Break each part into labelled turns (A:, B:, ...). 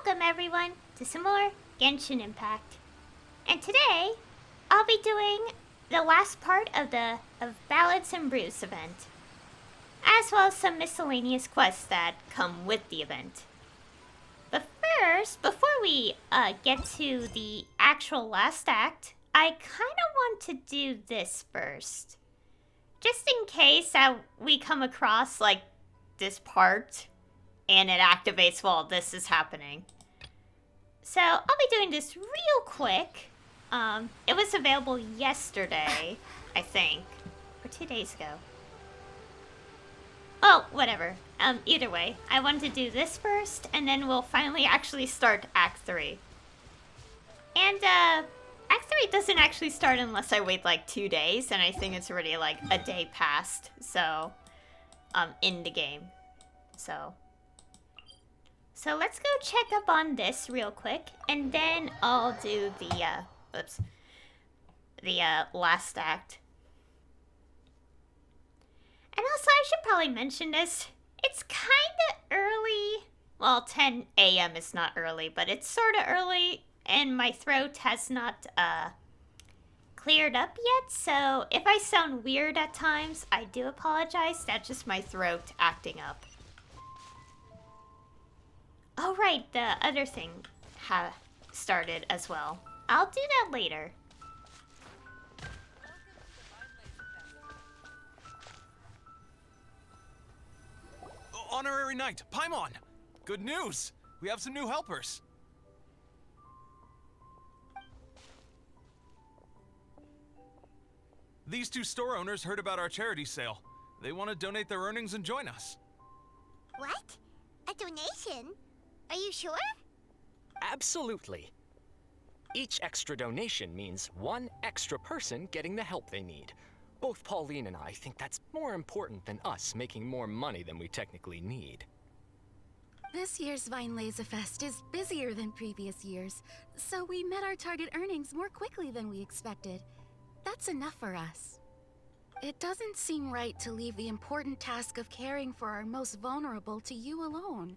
A: Welcome everyone to some more Genshin Impact. And today, I'll be doing the last part of the Ballads and Brews event, as well as some miscellaneous quests that come with the event. But first, before we get to the actual last act, I kind of want to do this first. Just in case that we come across, like, this part and it activates while this is happening. So I'll be doing this real quick. It was available yesterday, I think, or 2 days ago. Oh, whatever. Either way, I wanted to do this first, and then we'll finally actually start Act 3. And, Act 3 doesn't actually start unless I wait like 2 days, and I think it's already like a day past, so, in the game. So let's go check up on this real quick, and then I'll do the last act. And also, I should probably mention this. It's kind of early. Well, 10 a.m. is not early, but it's sort of early, and my throat has not cleared up yet. So if I sound weird at times, I do apologize. That's just my throat acting up. Oh, right, the other thing started as well. I'll do that later.
B: Honorary Knight, Paimon! Good news! We have some new helpers. These two store owners heard about our charity sale. They want to donate their earnings and join us.
C: What? A donation? Are you sure?
D: Absolutely. Each extra donation means one extra person getting the help they need. Both Pauline and I think that's more important than us making more money than we technically need.
E: This year's Vine Laser Fest is busier than previous years, so we met our target earnings more quickly than we expected. That's enough for us. It doesn't seem right to leave the important task of caring for our most vulnerable to you alone.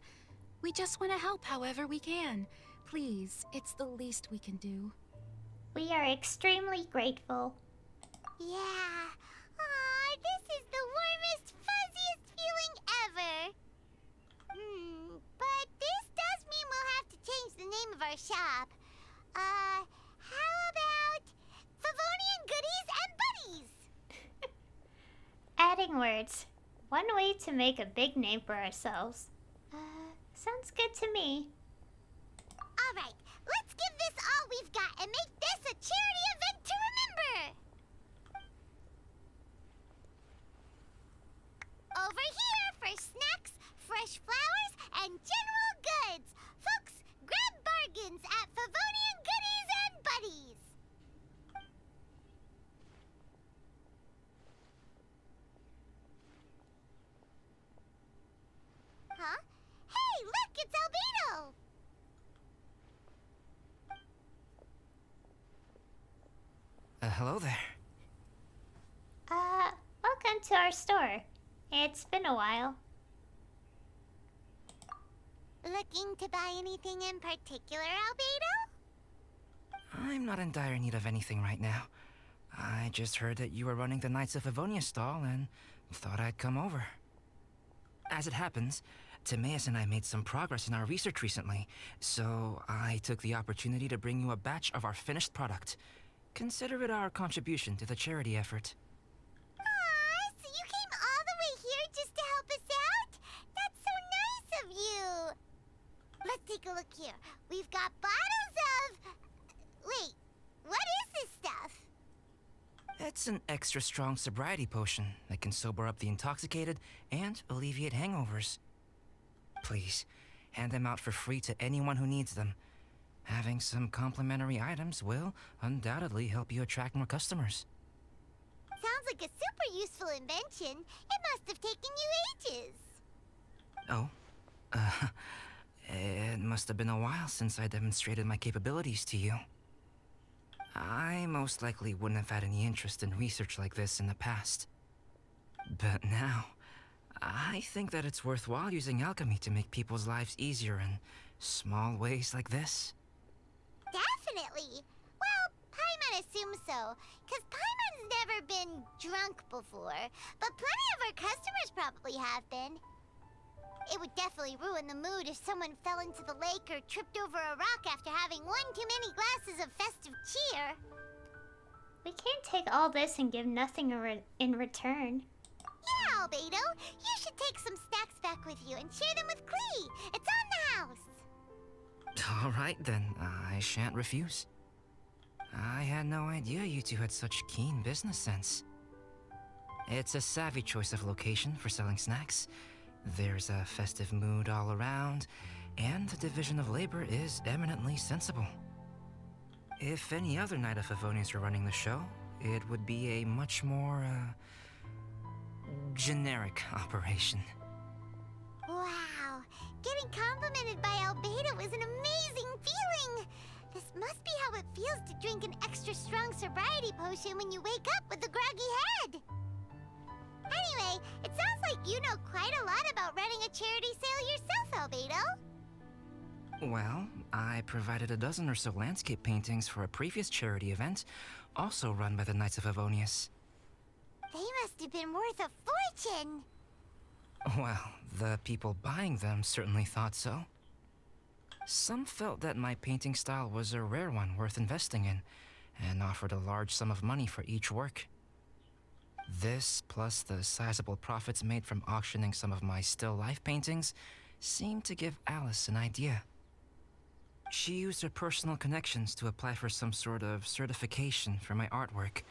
E: We just want to help however we can. Please, it's the least we can do.
A: We are extremely grateful.
C: Yeah. Aw, this is the warmest, fuzziest feeling ever. But this does mean we'll have to change the name of our shop. How about Favonian Goodies and Buddies?
A: Adding words. One way to make a big name for ourselves. Sounds good to me.
C: All right, let's give this all we've got and make this a charity event to remember. Over here for snacks, fresh flowers, and general goods. Folks, grab bargains at Favonian Goodies and Buddies. Huh? Hey, look, it's Albedo!
F: Hello there.
A: Welcome to our store. It's been a while.
C: Looking to buy anything in particular, Albedo?
F: I'm not in dire need of anything right now. I just heard that you were running the Knights of Avonia stall and thought I'd come over. As it happens, Timaeus and I made some progress in our research recently, so I took the opportunity to bring you a batch of our finished product. Consider it our contribution to the charity effort.
C: Aw, so you came all the way here just to help us out? That's so nice of you! Let's take a look here. We've got bottles of... Wait, what is this stuff?
F: It's an extra strong sobriety potion that can sober up the intoxicated and alleviate hangovers. Please, hand them out for free to anyone who needs them. Having some complimentary items will undoubtedly help you attract more customers.
C: Sounds like a super useful invention. It must have taken you ages.
F: Oh, it must have been a while since I demonstrated my capabilities to you. I most likely wouldn't have had any interest in research like this in the past. But now, I think that it's worthwhile using alchemy to make people's lives easier and Small ways like this?
C: Definitely. Well, Paimon assumes so, because Paimon's never been drunk before, but plenty of our customers probably have been. It would definitely ruin the mood if someone fell into the lake or tripped over a rock after having one too many glasses of festive cheer.
A: We can't take all this and give nothing in return.
C: Yeah, Albedo, you should take some snacks back with you and share them with Klee. It's on the house.
F: All right then, I shan't refuse. I had no idea you two had such keen business sense. It's a savvy choice of location for selling snacks. There's a festive mood all around, and the division of labor is eminently sensible. If any other Knight of Favonius were running the show, it would be a much more, generic operation.
C: Wow, getting complimented by Albedo is an amazing feeling. This must be how it feels to drink an extra strong sobriety potion when you wake up with a groggy head. Anyway, it sounds like you know quite a lot about running a charity sale yourself, Albedo.
F: Well, I provided a dozen or so landscape paintings for a previous charity event, also run by the Knights of Favonius.
C: They must have been worth a fortune.
F: Well, the people buying them certainly thought so. Some felt that my painting style was a rare one worth investing in, and offered a large sum of money for each work. This, plus the sizable profits made from auctioning some of my still life paintings, seemed to give Alice an idea. She used her personal connections to apply for some sort of certification for my artwork.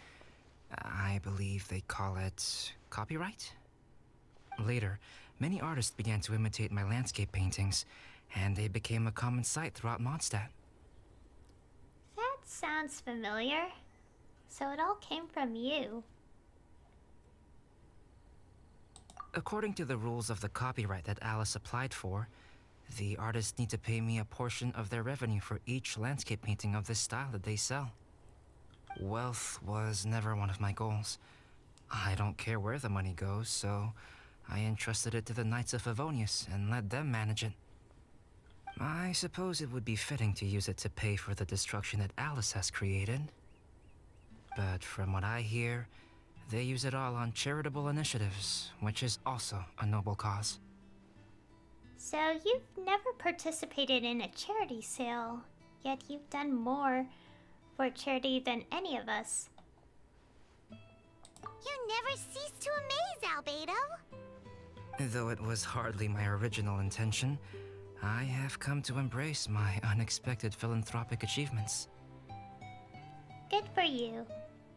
F: I believe they call it copyright? Later, many artists began to imitate my landscape paintings, and they became a common sight throughout Mondstadt.
A: That sounds familiar. So it all came from you.
F: According to the rules of the copyright that Alice applied for, the artists need to pay me a portion of their revenue for each landscape painting of this style that they sell. Wealth was never one of my goals. I don't care where the money goes, so I entrusted it to the Knights of Favonius and let them manage it. I suppose it would be fitting to use it to pay for the destruction that Alice has created. But from what I hear, they use it all on charitable initiatives, which is also a noble cause.
A: So you've never participated in a charity sale, yet you've done more for charity than any of us.
C: You never cease to amaze, Albedo.
F: Though it was hardly my original intention, I have come to embrace my unexpected philanthropic achievements.
A: Good for you.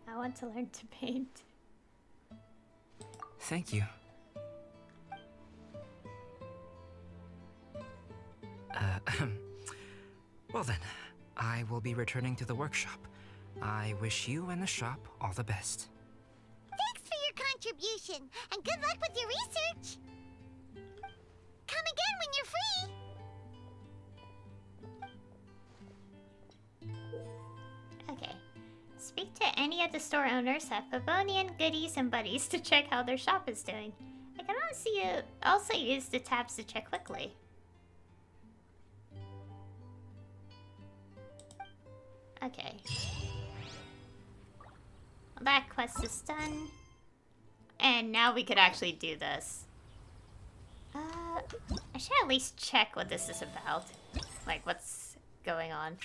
A: I want to learn to paint.
F: Thank you. Well then, I will be returning to the workshop. I wish you and the shop all the best.
C: Thanks for your contribution, and good luck with your research. Come again when you're free.
A: Okay. Speak to any of the store owners at Favonian, Goodies, and Buddies to check how their shop is doing. I can also use the tabs to check quickly. Okay. Well, that quest is done. And now we could actually do this. I should at least check what this is about. Like, what's going on.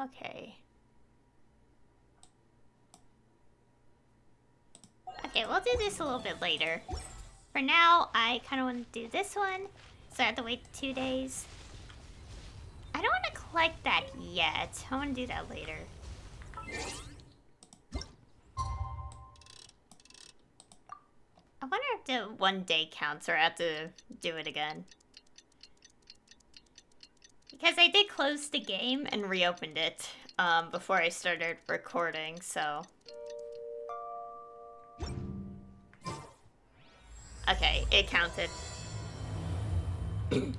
A: Okay. Okay, we'll do this a little bit later. For now, I kind of want to do this one, so I have to wait 2 days. I don't want to collect that yet. I want to do that later. I wonder if the 1 day counts or I have to do it again. Because I did close the game and reopened it before I started recording, so... Okay, it counted.
C: Lisa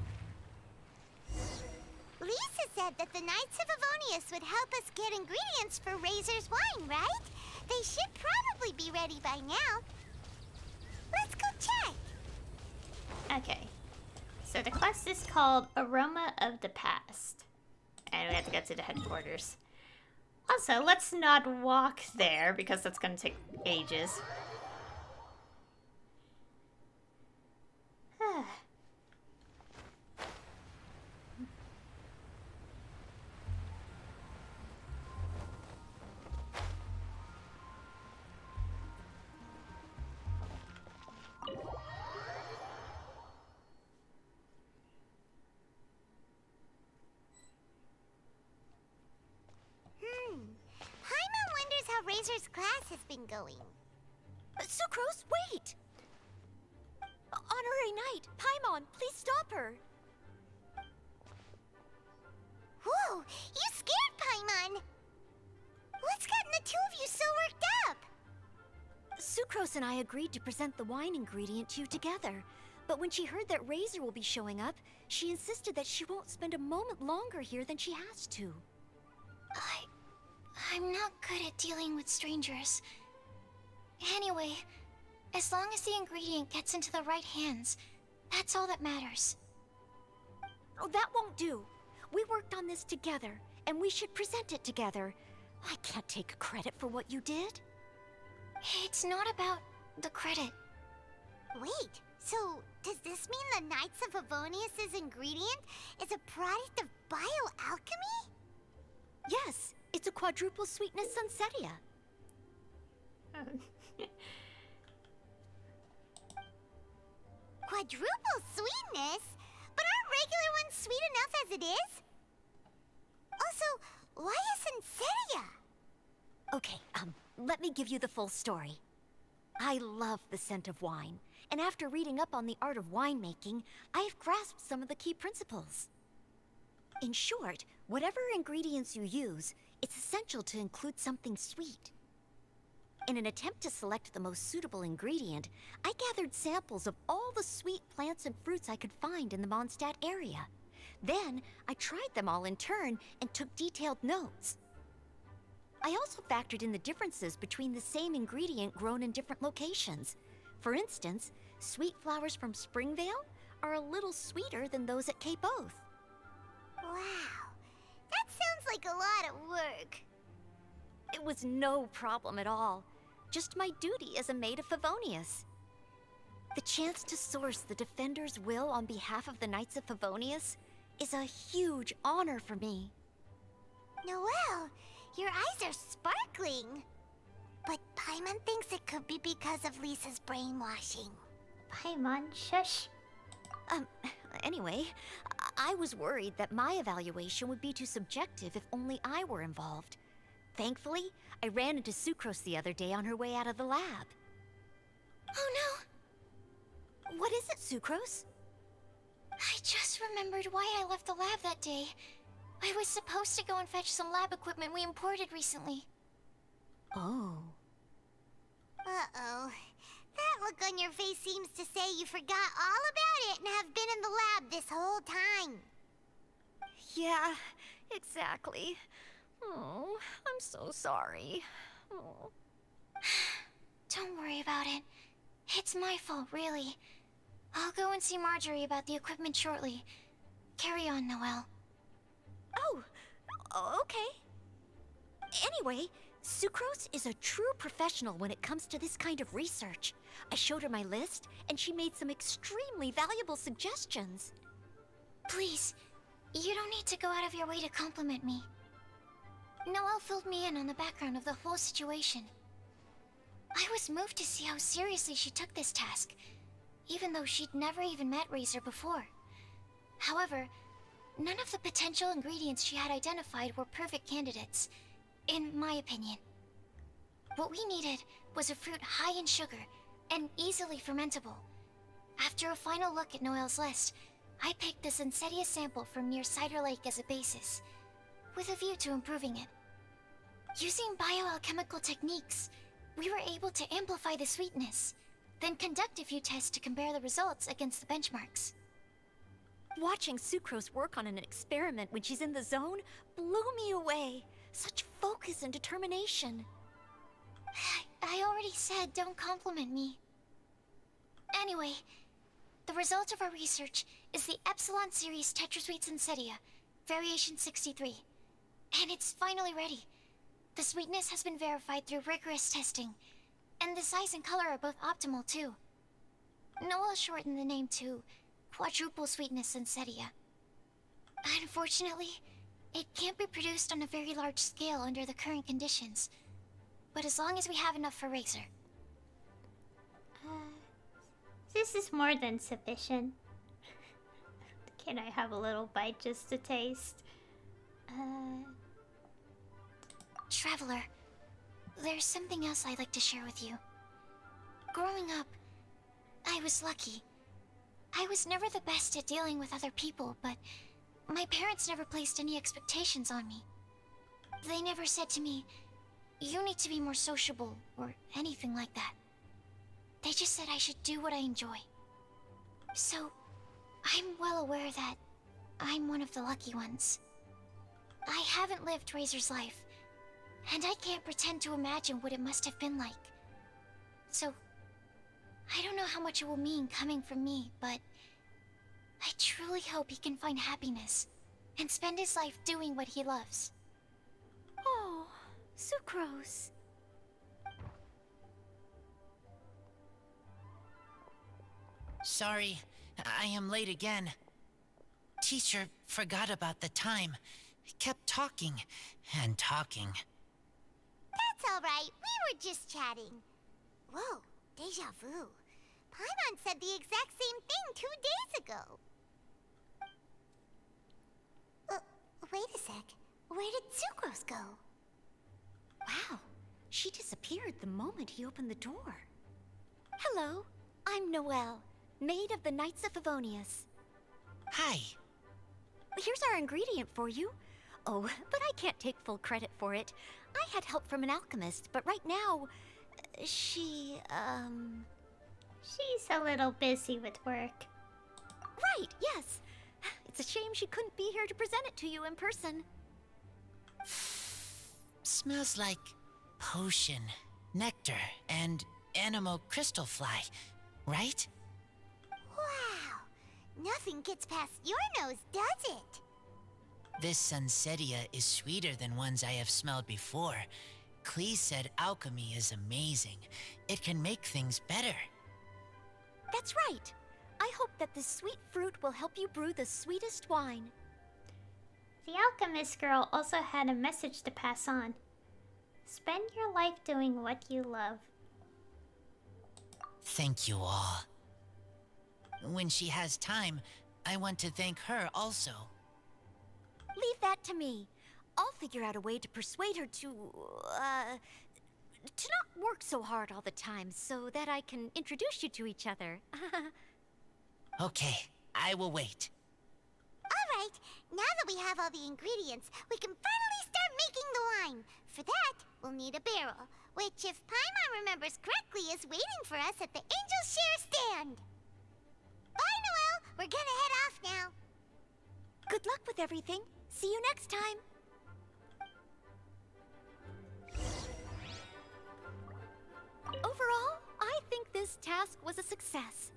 C: said that the Knights of Avonius would help us get ingredients for Razor's wine, right? They should probably be ready by now.
A: quest is called Aroma of the Past. And we have to get to the headquarters. Also, let's not walk there because that's gonna take ages.
C: Paimon wonders how Razor's class has been going.
G: Sucrose, wait! Honorary Knight, Paimon, please stop her!
C: Whoa, you scared Paimon! What's gotten the two of you so worked up?
G: Sucrose and I agreed to present the wine ingredient to you together. But when she heard that Razor will be showing up, she insisted that she won't spend a moment longer here than she has to.
C: I'm not good at dealing with strangers. Anyway, as long as the ingredient gets into the right hands, that's all that matters.
G: Oh, that won't do. We worked on this together, and we should present it together. I can't take credit for what you did.
C: It's not about the credit. Wait, so does this mean the Knights of Favonius' ingredient is a product of bioalchemy?
G: Yes, it's a quadruple sweetness sunsetia.
C: Quadruple sweetness? But aren't regular ones sweet enough as it is? Also, why a sunsetia?
G: Okay, let me give you the full story. I love the scent of wine, and after reading up on the art of winemaking, I've grasped some of the key principles. In short, whatever ingredients you use, it's essential to include something sweet. In an attempt to select the most suitable ingredient, I gathered samples of all the sweet plants and fruits I could find in the Mondstadt area. Then, I tried them all in turn and took detailed notes. I also factored in the differences between the same ingredient grown in different locations. For instance, sweet flowers from Springvale are a little sweeter than those at Cape Oath.
C: Wow, that sounds like a lot of work.
G: It was no problem at all. Just my duty as a maid of Favonius. The chance to source the Defender's will on behalf of the Knights of Favonius is a huge honor for me.
C: Noelle, your eyes are sparkling. But Paimon thinks it could be because of Lisa's brainwashing.
A: Paimon, shush.
G: Anyway, I was worried that my evaluation would be too subjective if only I were involved. Thankfully, I ran into Sucrose the other day on her way out of the lab.
C: Oh no!
G: What is it, Sucrose?
C: I just remembered why I left the lab that day. I was supposed to go and fetch some lab equipment we imported recently.
G: Oh.
C: Uh-oh. That look on your face seems to say you forgot all about it and have been in the lab this whole time.
G: Yeah, exactly. Oh, I'm so sorry. Oh.
C: Don't worry about it. It's my fault, really. I'll go and see Marjorie about the equipment shortly. Carry on, Noelle.
G: Oh, okay. Anyway, Sucrose is a true professional when it comes to this kind of research. I showed her my list, and she made some extremely valuable suggestions.
C: Please, you don't need to go out of your way to compliment me. Noelle filled me in on the background of the whole situation. I was moved to see how seriously she took this task, even though she'd never even met Razor before. However, none of the potential ingredients she had identified were perfect candidates, in my opinion. What we needed was a fruit high in sugar and easily fermentable. After a final look at Noelle's list, I picked the Sunsetia sample from near Cider Lake as a basis, with a view to improving it. Using bioalchemical techniques, we were able to amplify the sweetness, then conduct a few tests to compare the results against the benchmarks.
G: Watching Sucrose work on an experiment when she's in the zone blew me away. Such focus and determination.
C: I already said don't compliment me. Anyway, The result of our research is the Epsilon Series Tetrasweet Sensetia, Variation 63. And it's finally ready. The sweetness has been verified through rigorous testing, and the size and color are both optimal too. Noel shortened the name to Quadruple Sweetness Sensetia. Unfortunately, it can't be produced on a very large scale under the current conditions. But as long as we have enough for Razor.
A: This is more than sufficient. Can I have a little bite just to taste?
C: Traveler, there's something else I'd like to share with you. Growing up, I was lucky. I was never the best at dealing with other people, but my parents never placed any expectations on me. They never said to me, "You need to be more sociable," or anything like that. They just said I should do what I enjoy. So, I'm well aware that I'm one of the lucky ones. I haven't lived Razor's life, and I can't pretend to imagine what it must have been like. So, I don't know how much it will mean coming from me, but I truly hope he can find happiness and spend his life doing what he loves.
G: Oh, Sucrose.
H: Sorry, I am late again. Teacher forgot about the time. Kept talking and talking.
C: That's alright, we were just chatting. Whoa, deja vu. Paimon said the exact same thing 2 days ago. Wait a sec. Where did Sucrose go?
G: Wow, she disappeared the moment he opened the door. Hello, I'm Noelle, maid of the Knights of Favonius.
H: Hi.
G: Here's our ingredient for you. Oh, but I can't take full credit for it. I had help from an alchemist, but right now, she's
A: a little busy with work.
G: Right, yes. It's a shame she couldn't be here to present it to you in person.
H: Smells like potion, nectar, and animal crystal fly, right?
C: Wow, nothing gets past your nose, does it?
H: This Sunsetia is sweeter than ones I have smelled before. Clee said alchemy is amazing. It can make things better.
G: That's right. I hope that this sweet fruit will help you brew the sweetest wine.
A: The alchemist girl also had a message to pass on. Spend your life doing what you love.
H: Thank you all. When she has time, I want to thank her also.
G: Leave that to me. I'll figure out a way to persuade her to not work so hard all the time so that I can introduce you to each other.
H: Okay, I will wait.
C: Alright, now that we have all the ingredients, we can finally start making the wine. For that, we'll need a barrel, which, if Paimon remembers correctly, is waiting for us at the Angel Share stand. Bye, Noelle! We're gonna head off now.
G: Good luck with everything. See you next time. Overall, I think this task was a success.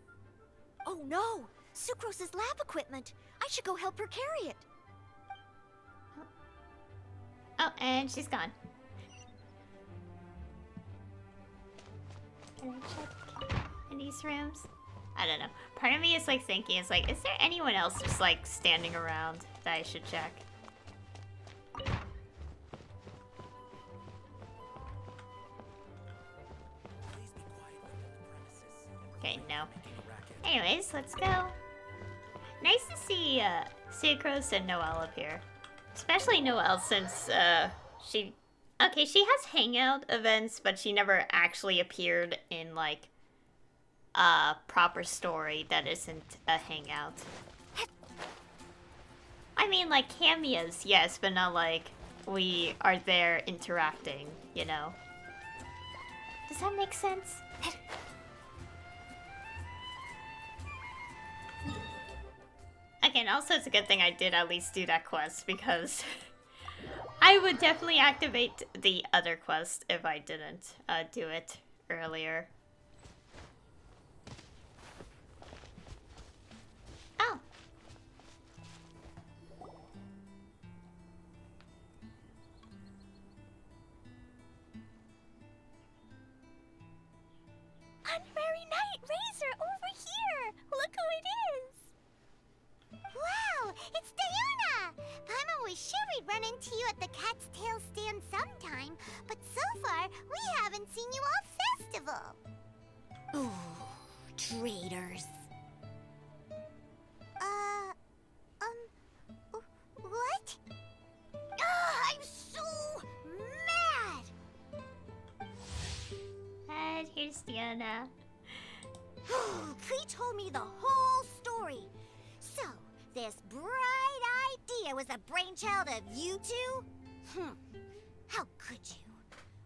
G: Oh no! Sucrose's lab equipment! I should go help her carry it.
A: Oh, and she's gone. Can I check in these rooms? I don't know. Part of me is like thinking, is like, is there anyone else just like standing around that I should check? Okay, no. Anyways, let's go. Nice to see Sucrose and Noelle up here. Especially Noelle, since she has hangout events, but she never actually appeared in like a proper story that isn't a hangout. I mean, like cameos, yes, but not like we are there interacting, you know? Does that make sense? Again, also it's a good thing I did at least do that quest, because I would definitely activate the other quest if I didn't do it earlier.
C: honorary knight, Razor, over here! Look who it is! Wow, it's Diona! Paimon was sure we'd run into you at the Cat's Tail stand sometime, but so far, we haven't seen you all festival.
G: Ooh, traitors.
C: What? I'm so mad!
A: And here's Diana.
C: Klee told me the whole story. So, this bright idea was a brainchild of you two? How could you?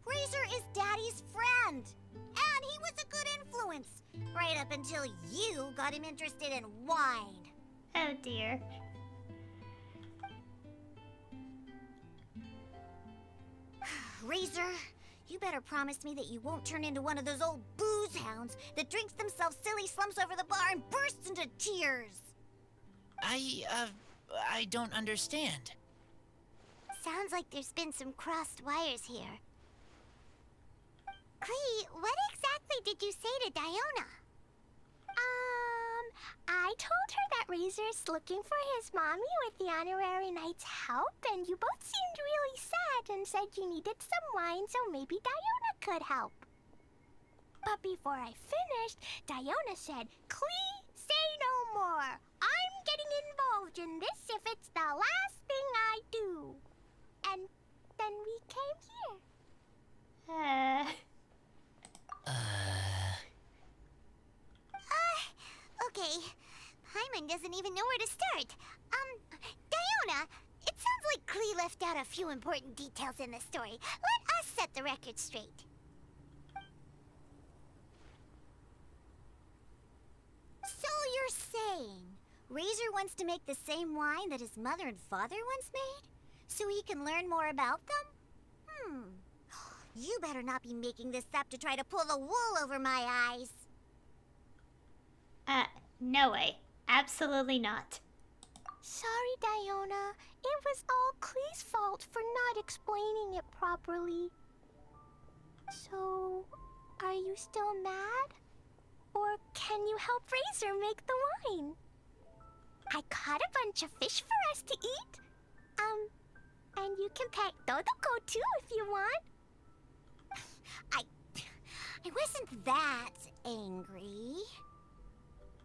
C: Razor is Daddy's friend, and he was a good influence, right up until you got him interested in wine.
A: Oh dear.
C: Razor, you better promise me that you won't turn into one of those old booze hounds that drinks themselves silly, slumps over the bar, and bursts into tears.
H: I don't understand.
C: Sounds like there's been some crossed wires here. Klee, what exactly did you say to Diona? I told her that Razor's looking for his mommy with the honorary knight's help, and you both seemed really sad and said you needed some wine, so maybe Diona could help. But before I finished, Diona said, Klee, say no more. I'm getting involved in this if it's the last thing I do. And then we came here. Okay. Paimon doesn't even know where to start. Diona, it sounds like Klee left out a few important details in the story. Let us set the record straight. So you're saying Razor wants to make the same wine that his mother and father once made? So he can learn more about them? You better not be making this up to try to pull the wool over my eyes.
A: No way. Absolutely not.
C: Sorry, Diona. It was all Klee's fault for not explaining it properly. So, are you still mad? Or can you help Razor make the wine? I caught a bunch of fish for us to eat. And you can pet Dodoko too if you want. I wasn't that angry.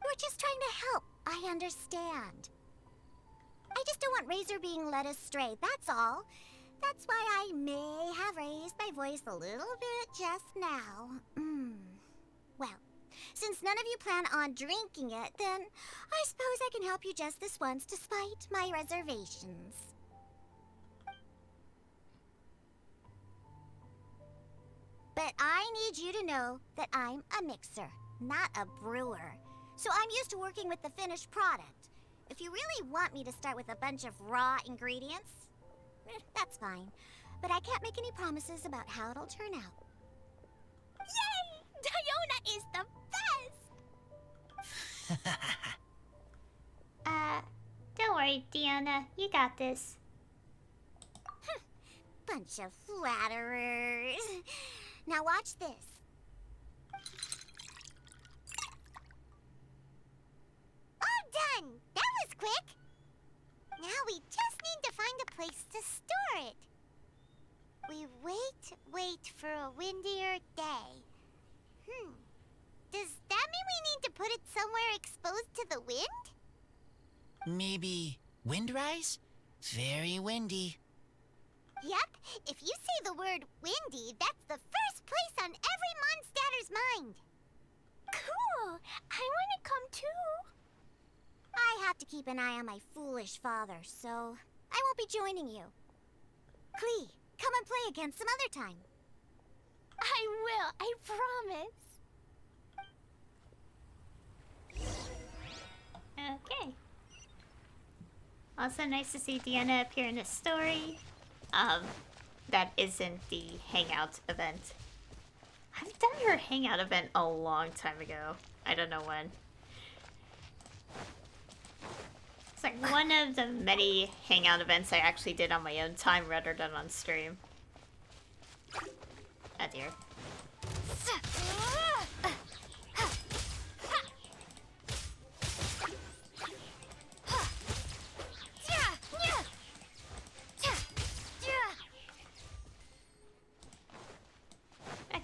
C: We're just trying to help. I understand. I just don't want Razor being led astray, that's all. That's why I may have raised my voice a little bit just now. Well, since none of you plan on drinking it, then I suppose I can help you just this once despite my reservations. But I need you to know that I'm a mixer, not a brewer. So I'm used to working with the finished product. If you really want me to start with a bunch of raw ingredients, that's fine. But I can't make any promises about how it'll turn out. Yay! Diona is the best!
A: Don't worry, Diana. You got this.
C: Bunch of flatterers. Now watch this. All done! That was quick! Now we just need to find a place to store it. We wait for a windier day. Does that mean we need to put it somewhere exposed to the wind?
H: Maybe windrise? Very windy.
C: Yep, if you say the word windy, that's the first place on every Mondstatter's mind. Cool! I want to come too. I have to keep an eye on my foolish father, so I won't be joining you. Klee, come and play again some other time. I will, I promise.
A: Okay. Also nice to see Diana appear in a story. That isn't the hangout event. I've done her hangout event a long time ago. I don't know when. It's like one of the many hangout events I actually did on my own time rather than on stream. Oh dear.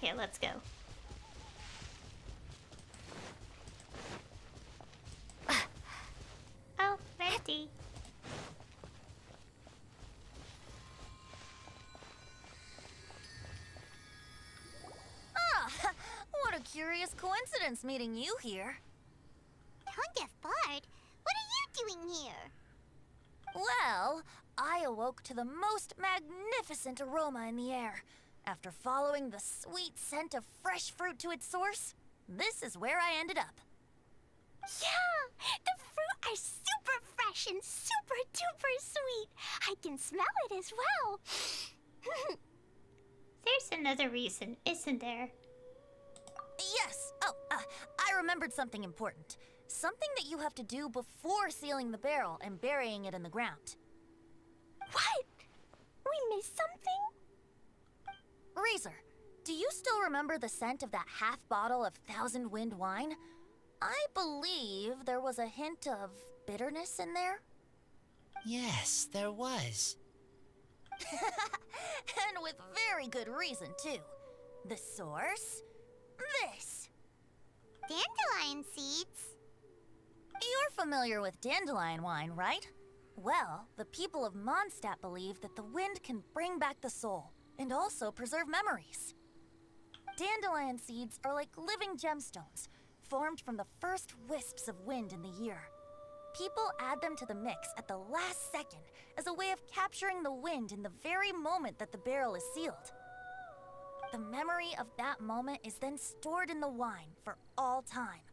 A: Okay, let's go. Oh, Venti.
G: Ah, what a curious coincidence meeting you here.
C: Tone-deaf bard? What are you doing here?
G: Well, I awoke to the most magnificent aroma in the air. After following the sweet scent of fresh fruit to its source, this is where I ended up.
C: Yeah, the fruit are super fresh and super duper sweet. I can smell it as well.
A: There's another reason, isn't there?
G: Yes. Oh, I remembered something important. Something that you have to do before sealing the barrel and burying it in the ground.
C: What? We missed something?
G: Razor, do you still remember the scent of that half bottle of Thousand Wind wine? I believe there was a hint of bitterness in there.
H: Yes, there was.
G: And with very good reason, too. The source? This.
C: Dandelion seeds?
G: You're familiar with dandelion wine, right? Well, the people of Mondstadt believe that the wind can bring back the soul and also preserve memories. Dandelion seeds are like living gemstones, formed from the first wisps of wind in the year. People add them to the mix at the last second as a way of capturing the wind in the very moment that the barrel is sealed. The memory of that moment is then stored in the wine for all time.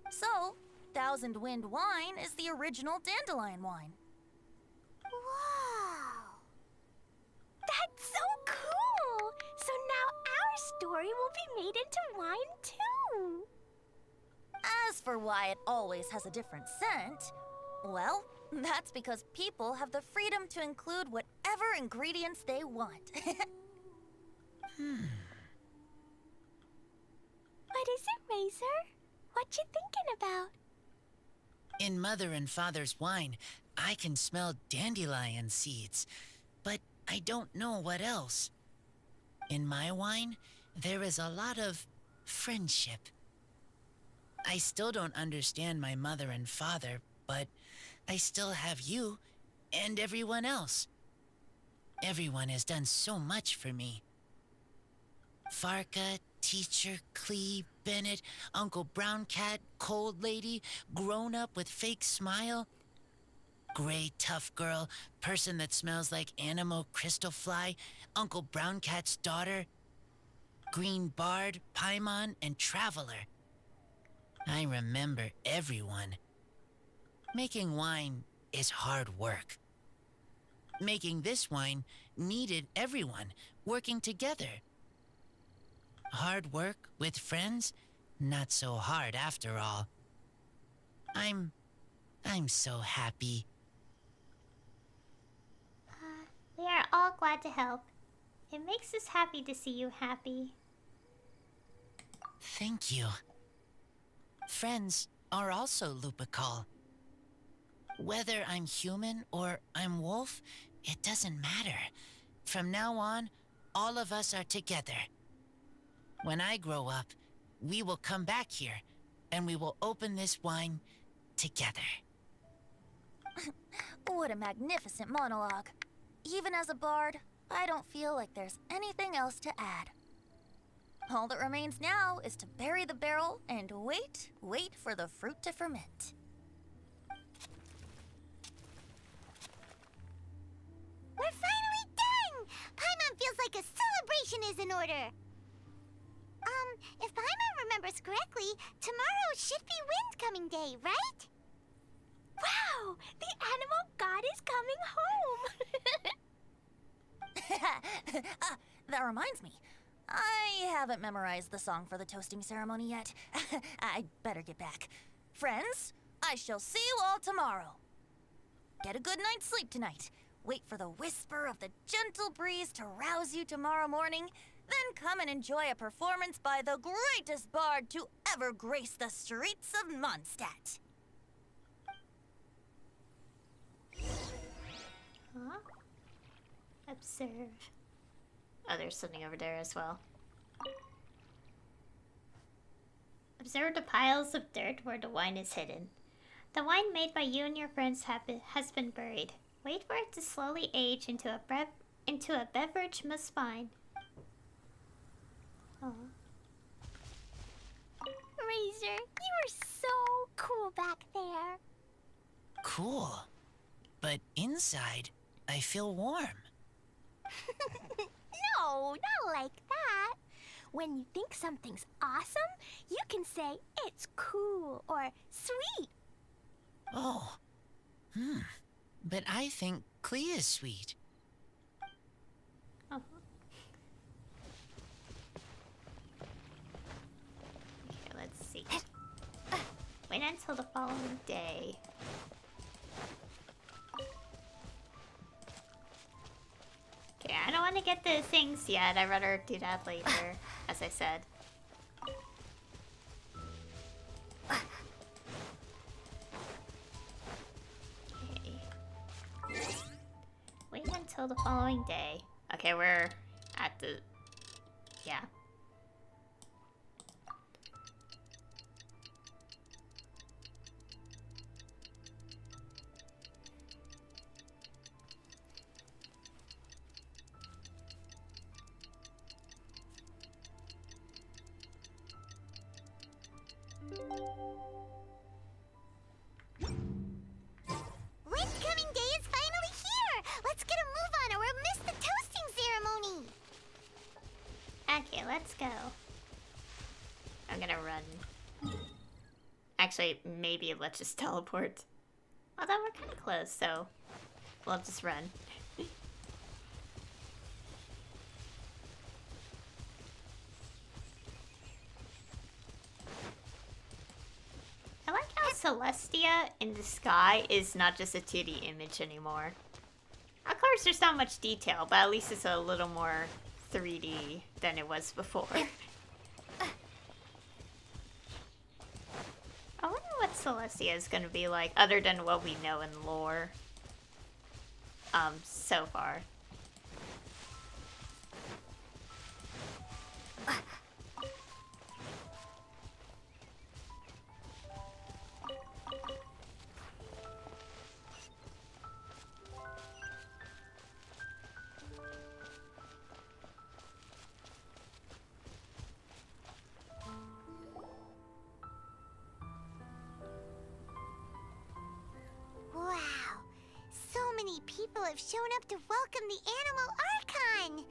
G: So, Thousand Wind wine is the original dandelion wine.
C: Wow. That's so cool! So now our story will be made into wine too.
G: As for why it always has a different scent, well, that's because people have the freedom to include whatever ingredients they want.
C: What is it, Razor? What you thinking about?
H: In Mother and Father's wine, I can smell dandelion seeds, but I don't know what else. In my wine, there is a lot of friendship. I still don't understand my mother and father, but I still have you and everyone else. Everyone has done so much for me. Farka, Teacher, Clee, Bennett, Uncle Brown Cat, Cold Lady, Grown Up with Fake Smile, Gray Tough Girl, Person that Smells like Animo Crystal Fly, Uncle Brown Cat's Daughter, Green Bard, Paimon, and Traveler. I remember everyone. Making wine is hard work. Making this wine needed everyone working together. Hard work with friends? Not so hard after all. I'm so happy.
A: We are all glad to help. It makes us happy to see you happy.
H: Thank you. Friends are also Lupical. Whether I'm human or I'm wolf, it doesn't matter. From now on, all of us are together. When I grow up, we will come back here, and we will open this wine together.
G: What a magnificent monologue. Even as a bard, I don't feel like there's anything else to add. All that remains now is to bury the barrel and wait for the fruit to ferment.
C: We're finally done! Paimon feels like a celebration is in order. If Paimon remembers correctly, tomorrow should be Wind-coming day, right? Wow! The animal god is coming home!
G: That reminds me. I haven't memorized the song for the toasting ceremony yet. I'd better get back. Friends, I shall see you all tomorrow. Get a good night's sleep tonight. Wait for the whisper of the gentle breeze to rouse you tomorrow morning. Then come and enjoy a performance by the greatest bard to ever grace the streets of Mondstadt.
A: Huh? Observe. Oh, there's something over there as well. Observe the piles of dirt where the wine is hidden. The wine made by you and your friends has been buried. Wait for it to slowly age into a beverage must find. Oh.
C: Razor, you are so cool back there.
H: Cool. But inside, I feel warm.
C: No, not like that. When you think something's awesome, you can say it's cool or sweet.
H: Oh. But I think Clea is sweet.
A: Oh. Okay, let's see. Wait until the following day. Okay, I don't want to get the things yet. I'd rather do that later, as I said. Okay. Wait until the following day. Okay, we're at the... Yeah.
C: Windcoming Day is finally here! Let's get a move on or we'll miss the toasting ceremony!
A: Okay, let's go. I'm gonna run. Actually, maybe let's just teleport. Although we're kind of close, so we'll just run. I like how Celestia in the sky is not just a 2D image anymore. Of course, there's not much detail, but at least it's a little more 3D than it was before. I wonder what Celestia is going to be like, other than what we know in lore. So far.
C: Wow, so many people have shown up to welcome the Animal Archon!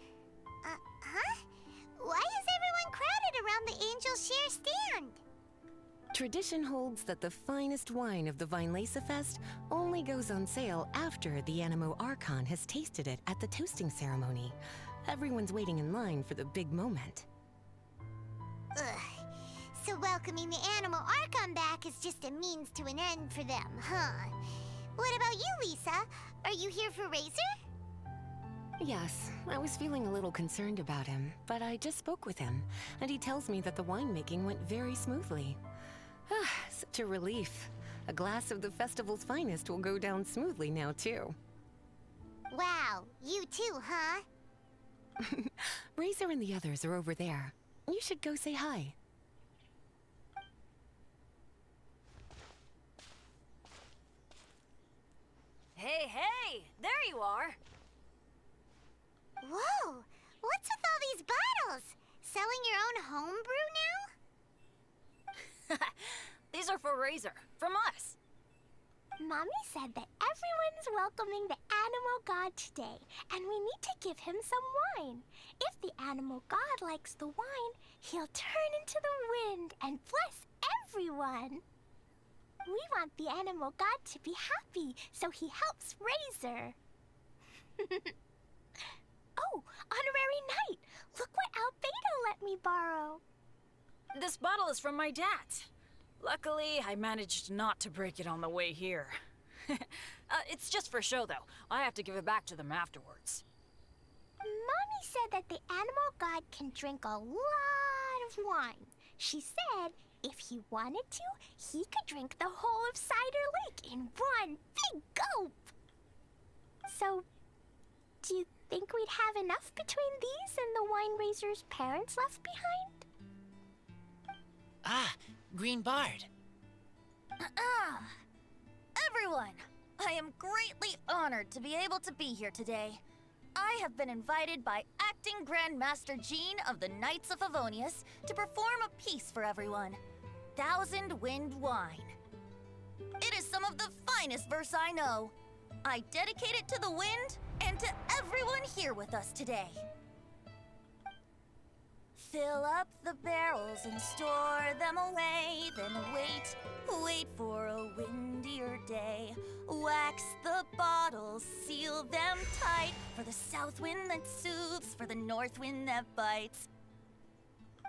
C: Huh? Why is everyone crowded around the Angel Share stand?
I: Tradition holds that the finest wine of the Vinelasa Fest only goes on sale after the Animo Archon has tasted it at the toasting ceremony. Everyone's waiting in line for the big moment.
C: Ugh. So welcoming the Animal Archon back is just a means to an end for them, huh? What about you, Lisa? Are you here for Razor?
I: Yes, I was feeling a little concerned about him, but I just spoke with him, and he tells me that the winemaking went very smoothly. Ah, such a relief. A glass of the festival's finest will go down smoothly now, too.
C: Wow, you too, huh?
I: Razor and the others are over there. You should go say hi.
J: Hey, hey! There you are!
C: Whoa! What's with all these bottles? Selling your own homebrew now?
J: These are for Razor, from us.
C: Mommy said that everyone's welcoming the Animal God today, and we need to give him some wine. If the Animal God likes the wine, he'll turn into the wind and bless everyone. We want the Animal God to be happy, so he helps Razor. Oh, Honorary Knight! Look what Albedo let me borrow.
J: This bottle is from my dad's. Luckily, I managed not to break it on the way here. It's just for show, though. I have to give it back to them afterwards.
C: Mommy said that the Animal God can drink a lot of wine. She said if he wanted to, he could drink the whole of Cider Lake in one big gulp. So, do you think we'd have enough between these and the wine raiser's parents left behind?
H: Ah, Green Bard.
K: Everyone, I am greatly honored to be able to be here today. I have been invited by Acting Grandmaster Jean of the Knights of Favonius to perform a piece for everyone, Thousand Wind Wine. It is some of the finest verse I know. I dedicate it to the wind and to everyone here with us today. Fill up the barrels and store them away, then wait for a windier day. Wax the bottles, seal them tight, for the south wind that soothes, for the north wind that bites.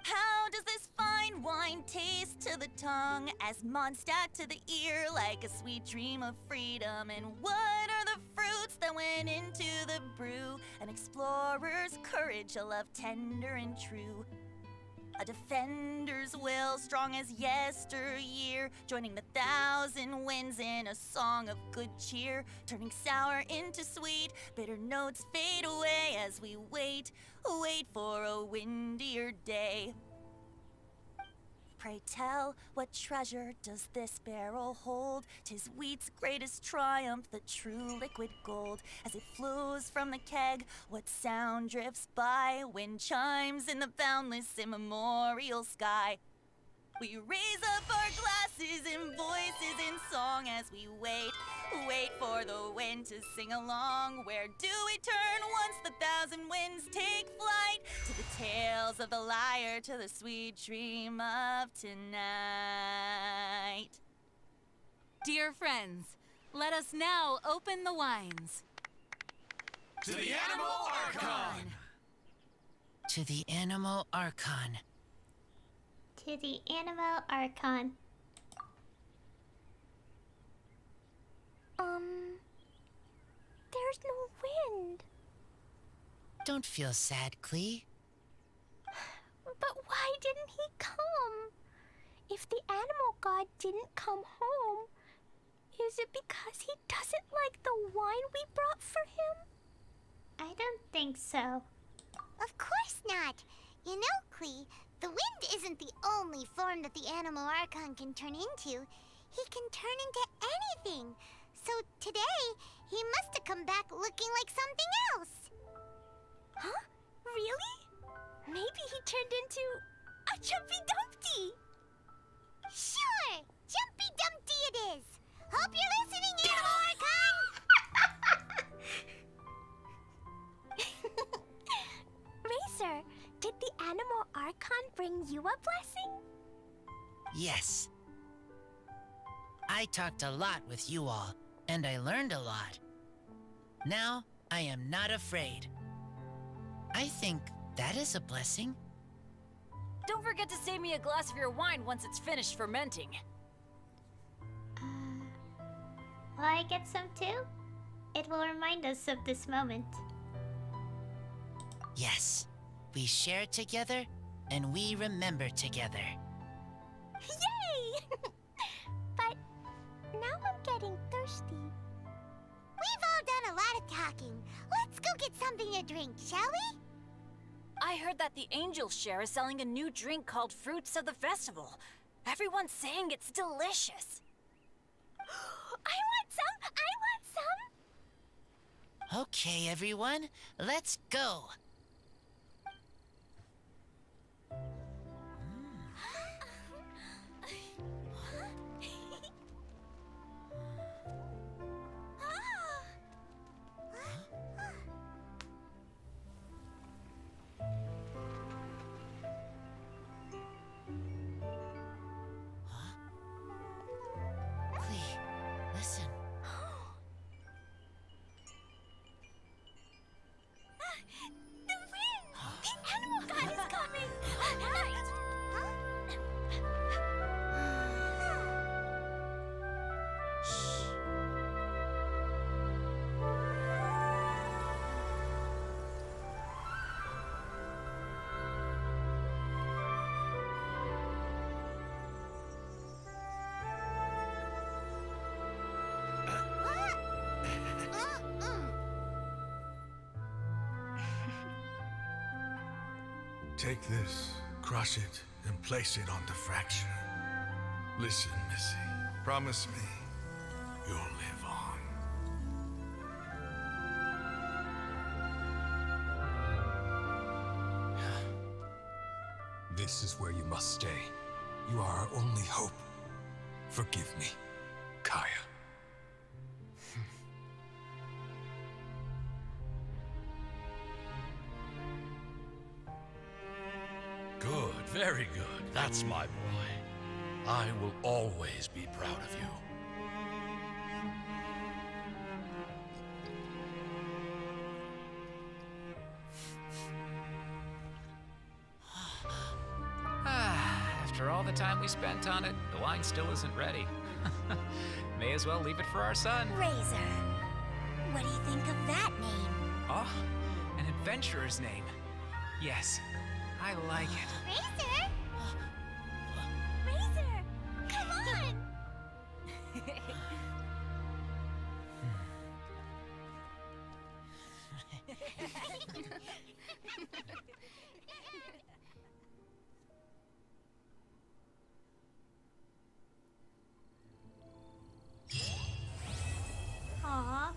K: How does this fine wine taste to the tongue, as Mondstadt to the ear, like a sweet dream of freedom? And what are the fruits that went into the brew? An explorer's courage, a love tender and true. A defender's will, strong as yesteryear, joining the thousand winds in a song of good cheer, turning sour into sweet, bitter notes fade away as we wait for a windier day. Pray tell, what treasure does this barrel hold? 'Tis wheat's greatest triumph, the true liquid gold. As it flows from the keg, what sound drifts by? Wind chimes in the boundless immemorial sky. We raise up our glasses and voices in song as we wait for the wind to sing along. Where do we turn once the thousand winds take flight? To the tales of the lyre, to the sweet dream of tonight.
L: Dear friends, let us now open the wines.
B: To the Animal Archon!
H: To the Animal Archon.
A: To the Animal Archon.
C: There's no wind.
H: Don't feel sad, Klee.
C: But why didn't he come? If the animal god didn't come home, is it because he doesn't like the wine we brought for him?
A: I don't think so.
C: Of course not. You know, Klee, the wind isn't the only form that the Animal Archon can turn into. He can turn into anything. So today, he must have come back looking like something else. Huh? Really? Maybe he turned into a Jumpy Dumpty. Sure! Jumpy Dumpty it is! Hope you're listening, Animal Archon! Racer, did the Animal Archon bring you a blessing?
H: Yes. I talked a lot with you all, and I learned a lot. Now, I am not afraid. I think that is a blessing.
J: Don't forget to save me a glass of your wine once it's finished fermenting.
A: Will I get some too? It will remind us of this moment.
H: Yes, we share together, and we remember together.
C: Yay! But now I'm getting thirsty. We've all done a lot of talking. Let's go get something to drink, shall we?
J: I heard that the Angel Share is selling a new drink called Fruits of the Festival. Everyone's saying it's delicious.
C: I want some! I want some!
H: Okay, everyone, let's go. Listen.
C: The wind! The animal god is coming! Right!
M: Take this, crush it, and place it on the fracture. Listen, Missy. Promise me you'll live on.
B: This is where you must stay. You are our only hope. Forgive me, Kaya.
M: Good, very good. That's my boy. I will always be proud of you.
N: After all the time we spent on it, the wine still isn't ready. May as well leave it for our son.
C: Razor. What do you think of that name?
N: Oh, an adventurer's name. Yes, I like it.
C: Razor? Razor! Come on!
A: Aww.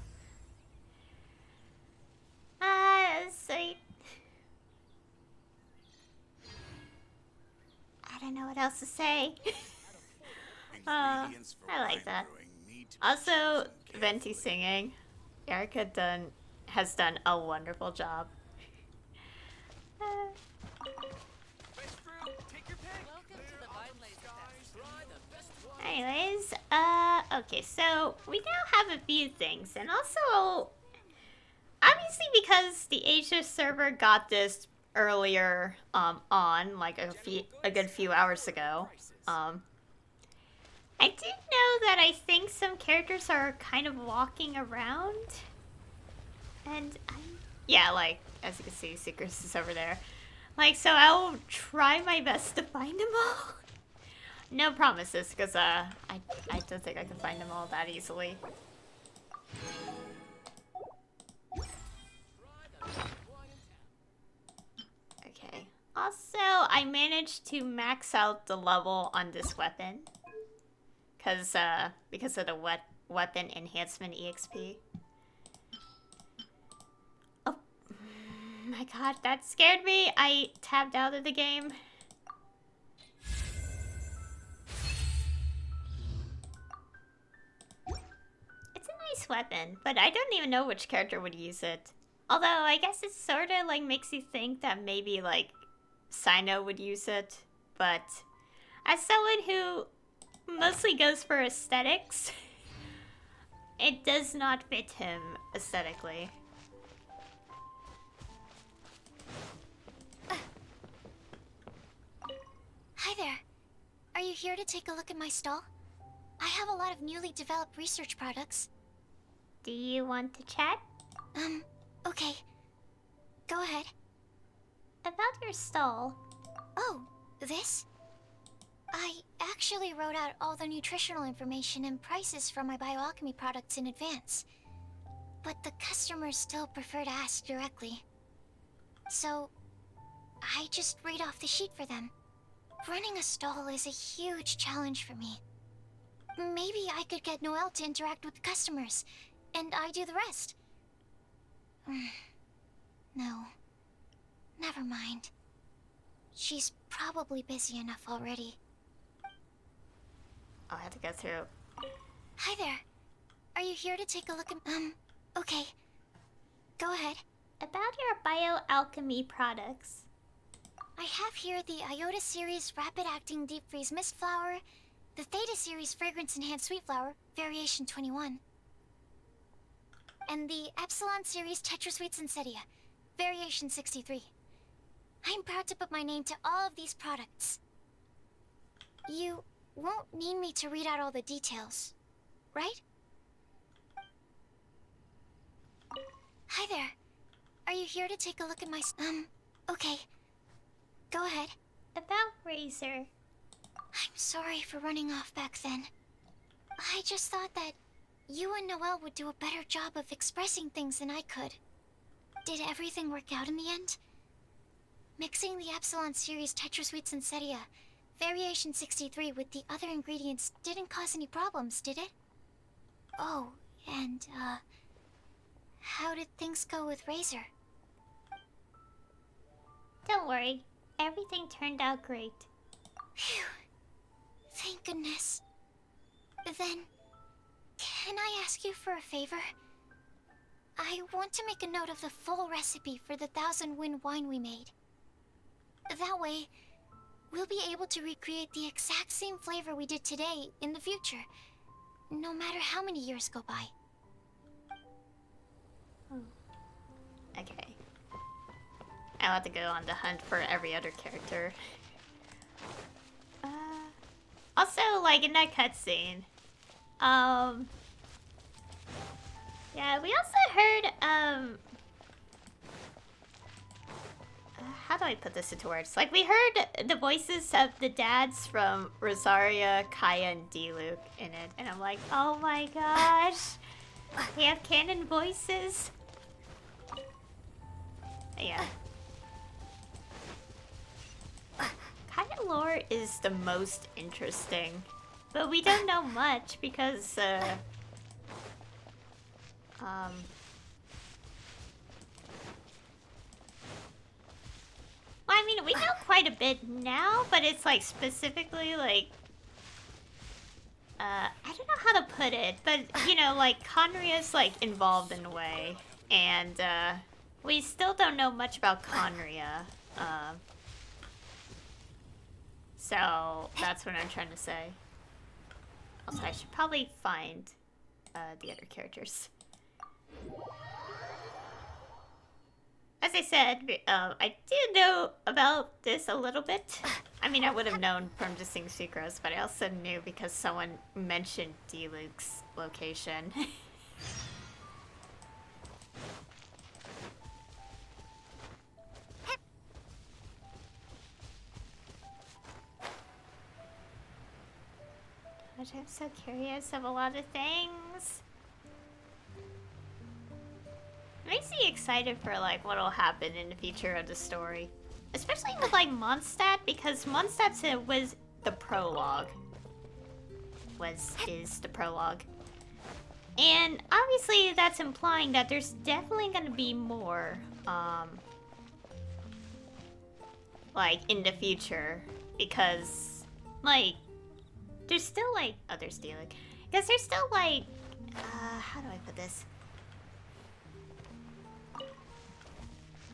A: Sweet. I don't know what else to say. I like that. Also, Venti singing. Erica has done a wonderful job. Anyways, okay, so we now have a few things, and also, obviously because the Asia server got this earlier, on, like a good few hours ago, I did know that I think some characters are kind of walking around, and yeah, like, as you can see, Secrets is over there. Like, so I'll try my best to find them all. No promises, because, I don't think I can find them all that easily. Okay. Also, I managed to max out the level on this weapon. Because of the weapon enhancement EXP. Oh my god, that scared me. I tabbed out of the game. It's a nice weapon, but I don't even know which character would use it. Although, I guess it sorta, like, makes you think that maybe, like, Sino would use it. But, as someone who mostly goes for aesthetics, it does not fit him aesthetically.
C: Hi there. Are you here to take a look at my stall? I have a lot of newly developed research products.
A: Do you want to chat?
C: Okay. Go ahead.
A: About your stall.
C: Oh, this? I actually wrote out all the nutritional information and prices for my bioalchemy products in advance. But the customers still prefer to ask directly. So, I just read off the sheet for them. Running a stall is a huge challenge for me. Maybe I could get Noelle to interact with the customers, and I do the rest. No. Never mind. She's probably busy enough already.
A: I'll have to go through.
C: Hi there. Are you here to take a look at... okay. Go ahead.
A: About your bioalchemy products.
C: I have here the Iota Series Rapid Acting Deep Freeze Mist Flower, the Theta Series Fragrance Enhanced Sweet Flower, Variation 21, and the Epsilon Series Tetra Sweet Sensetia, Variation 63. I'm proud to put my name to all of these products. You won't need me to read out all the details, right? Hi there. Are you here to take a look at my... okay. Go ahead.
A: About Razor.
C: I'm sorry for running off back then. I just thought that you and Noelle would do a better job of expressing things than I could. Did everything work out in the end? Mixing the Epsilon Series Tetra Sweet Sensetia, Variation 63 with the other ingredients didn't cause any problems, did it? Oh, and, how did things go with Razor?
A: Don't worry, everything turned out great.
C: Phew. Thank goodness. Then, can I ask you for a favor? I want to make a note of the full recipe for the 1000 Wind wine we made. That way, we'll be able to recreate the exact same flavor we did today in the future, no matter how many years go by.
A: Okay. I'll have to go on the hunt for every other character. Also, like in that cutscene, yeah, we also heard, how do I put this into words? Like, we heard the voices of the dads from Rosaria, Kaya, and Diluc in it, and I'm like, oh my gosh, we have canon voices. Yeah. Kaya lore is the most interesting, but we don't know much because, well, I mean, we know quite a bit now, but it's like specifically like, I don't know how to put it, but you know, like Conria's like involved in a way, and we still don't know much about Conria. So that's what I'm trying to say. Also, I should probably find the other characters. As I said, I do know about this a little bit. I mean, I would have known from just seeing Sucrose, but I also knew because someone mentioned Diluc's location. Gosh, I'm so curious of a lot of things. It makes me excited for like what'll happen in the future of the story. Especially with like Mondstadt, because Mondstadt was the prologue. Is the prologue. And obviously that's implying that there's definitely gonna be more, like in the future. Because, like, there's still like, oh, there's Diluc. Because there's still like, how do I put this?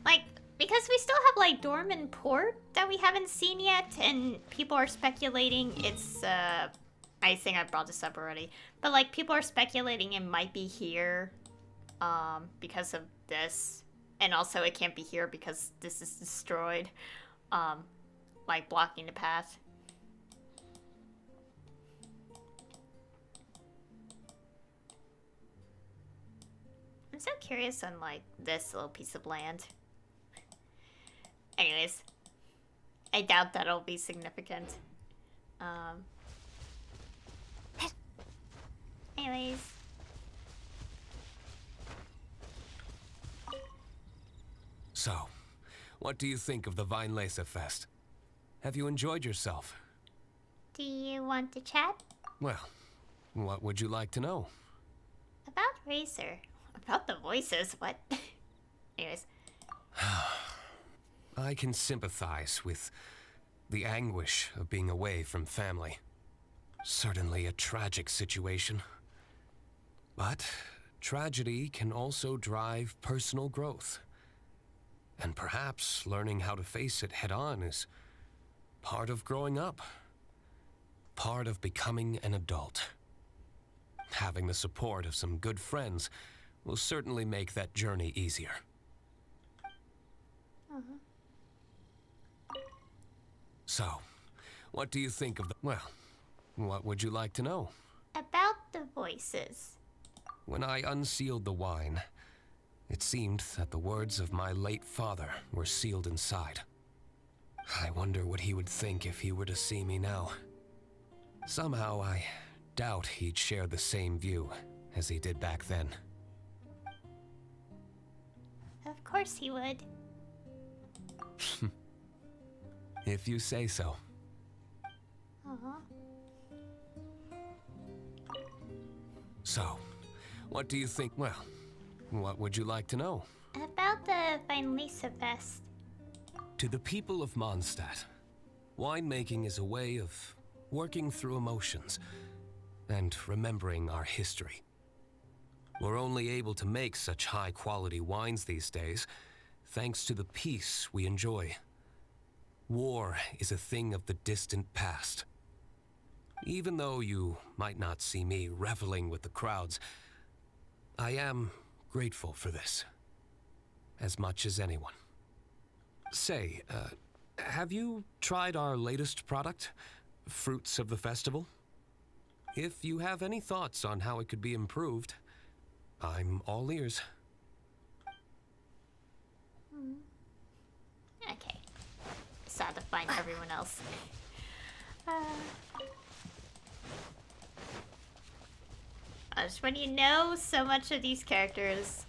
A: Like, because we still have like Dorman Port that we haven't seen yet, and people are speculating it's, I think I brought this up already, but like people are speculating it might be here, because of this, and also it can't be here because this is destroyed, like blocking the path. I'm so curious on like this little piece of land. Anyways, I doubt that'll be significant. Anyways.
O: So, what do you think of the Weinlese Fest? Have you enjoyed yourself?
A: Do you want to chat?
O: Well, what would you like to know?
A: About Razor. About the voices, what? Anyways.
O: I can sympathize with the anguish of being away from family. Certainly a tragic situation. But tragedy can also drive personal growth. And perhaps learning how to face it head-on is part of growing up. Part of becoming an adult. Having the support of some good friends will certainly make that journey easier. So, what do you think of the... Well, what would you like to know?
A: About the voices.
O: When I unsealed the wine, it seemed that the words of my late father were sealed inside. I wonder what he would think if he were to see me now. Somehow I doubt he'd share the same view as he did back then.
A: Of course he would.
O: If you say so.
A: Uh-huh.
O: So, what do you think? Well, what would you like to know?
A: About the Vinelisa Fest.
O: To the people of Mondstadt, winemaking is a way of working through emotions and remembering our history. We're only able to make such high-quality wines these days thanks to the peace we enjoy. War is a thing of the distant past. Even though you might not see me reveling with the crowds, I am grateful for this, as much as anyone. Say, have you tried our latest product, Fruits of the Festival? If you have any thoughts on how it could be improved, I'm all ears.
A: Okay. So I have to find everyone else. Just when you know so much of these characters,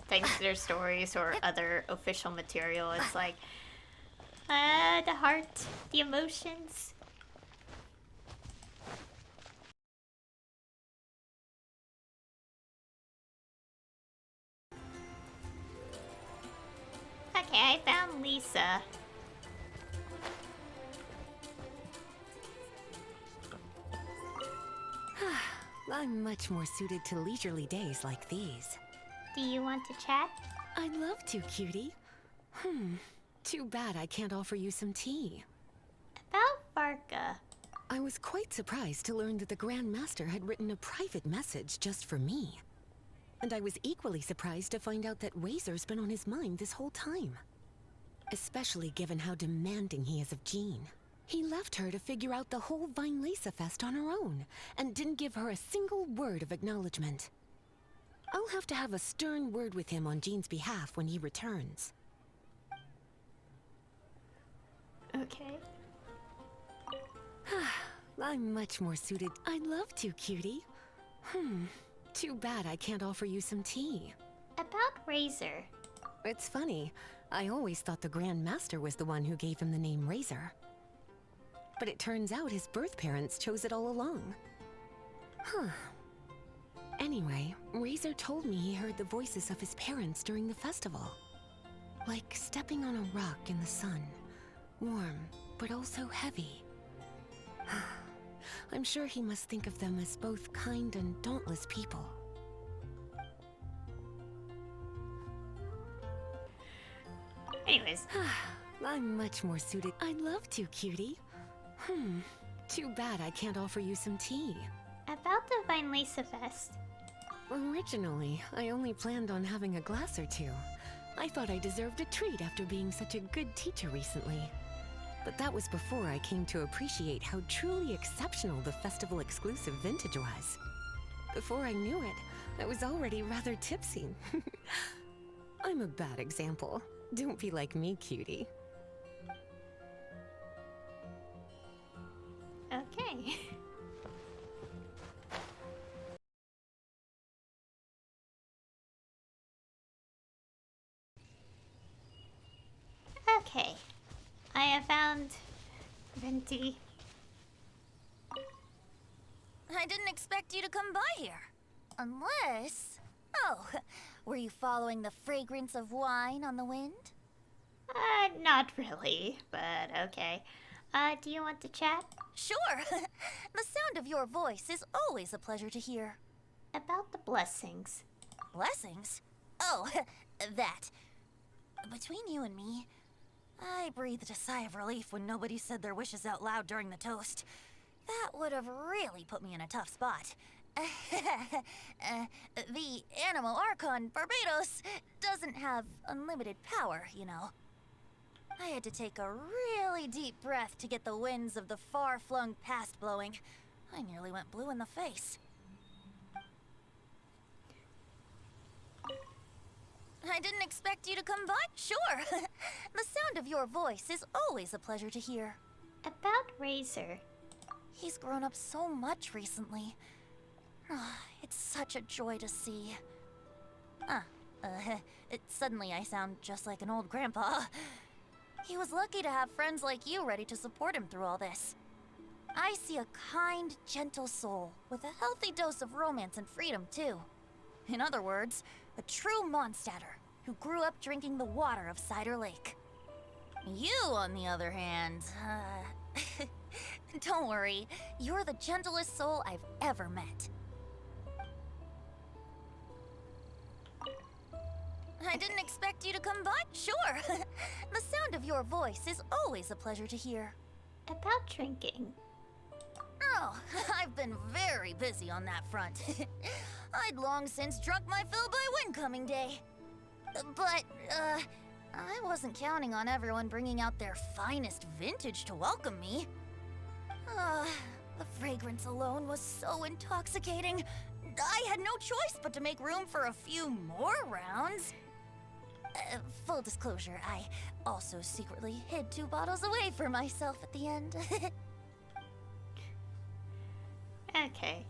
A: thanks to their stories or other official material, it's like, the heart, the emotions. Okay, I found Lisa.
I: I'm much more suited to leisurely days like these.
A: Do you want to chat?
I: I'd love to, cutie. Too bad I can't offer you some tea.
A: About Varka.
I: I was quite surprised to learn that the Grand Master had written a private message just for me. And I was equally surprised to find out that Razor's been on his mind this whole time. Especially given how demanding he is of Jean. He left her to figure out the whole Vinelisa Fest on her own, and didn't give her a single word of acknowledgement. I'll have to have a stern word with him on Jean's behalf when he returns.
A: Okay.
I: I'm much more suited. I'd love to, cutie. Too bad I can't offer you some tea.
A: About Razor.
I: It's funny. I always thought the Grand Master was the one who gave him the name Razor. But it turns out his birth parents chose it all along. Anyway, Razor told me he heard the voices of his parents during the festival. Like stepping on a rock in the sun. Warm, but also heavy. I'm sure he must think of them as both kind and dauntless people.
A: Anyways.
I: I'm much more suited. I'd love to, cutie. Too bad I can't offer you some tea.
A: About the Vinelisa Fest.
I: Originally, I only planned on having a glass or two. I thought I deserved a treat after being such a good teacher recently. But that was before I came to appreciate how truly exceptional the festival exclusive vintage was. Before I knew it, I was already rather tipsy. I'm a bad example. Don't be like me, cutie.
A: Okay. Okay. I have found Venti.
K: I didn't expect you to come by here. Unless... Oh, were you following the fragrance of wine on the wind?
A: Not really, but okay. Do you want to chat?
K: Sure. The sound of your voice is always a pleasure to hear.
A: About the blessings.
K: Blessings? Oh, that. Between you and me, I breathed a sigh of relief when nobody said their wishes out loud during the toast. That would have really put me in a tough spot. The Animo Archon Barbados doesn't have unlimited power, you know. I had to take a really deep breath to get the winds of the far-flung past blowing. I nearly went blue in the face. I didn't expect you to come by. Sure. The sound of your voice is always a pleasure to hear.
A: About Razor.
K: He's grown up so much recently. It's such a joy to see. Suddenly I sound just like an old grandpa. He was lucky to have friends like you ready to support him through all this. I see a kind, gentle soul with a healthy dose of romance and freedom, too. In other words, a true Mondstatter who grew up drinking the water of Cider Lake. You, on the other hand, don't worry, you're the gentlest soul I've ever met. I didn't expect you to come by. Sure. The sound of your voice is always a pleasure to hear.
A: About drinking.
K: Oh, I've been very busy on that front. I'd long since drunk my fill by Windcoming Day. But, I wasn't counting on everyone bringing out their finest vintage to welcome me. The fragrance alone was so intoxicating. I had no choice but to make room for a few more rounds. Full disclosure, I also secretly hid 2 bottles away for myself at the end.
A: Okay.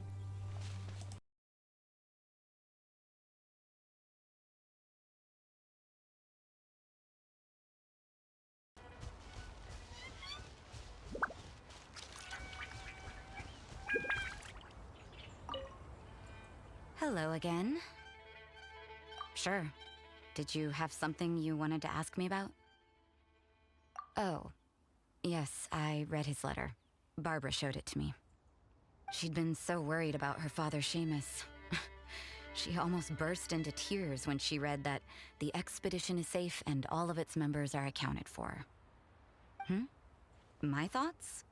P: Hello again. Sure. Did you have something you wanted to ask me about? Oh, yes, I read his letter. Barbara showed it to me. She'd been so worried about her father, Seamus. She almost burst into tears when she read that the expedition is safe and all of its members are accounted for. My thoughts?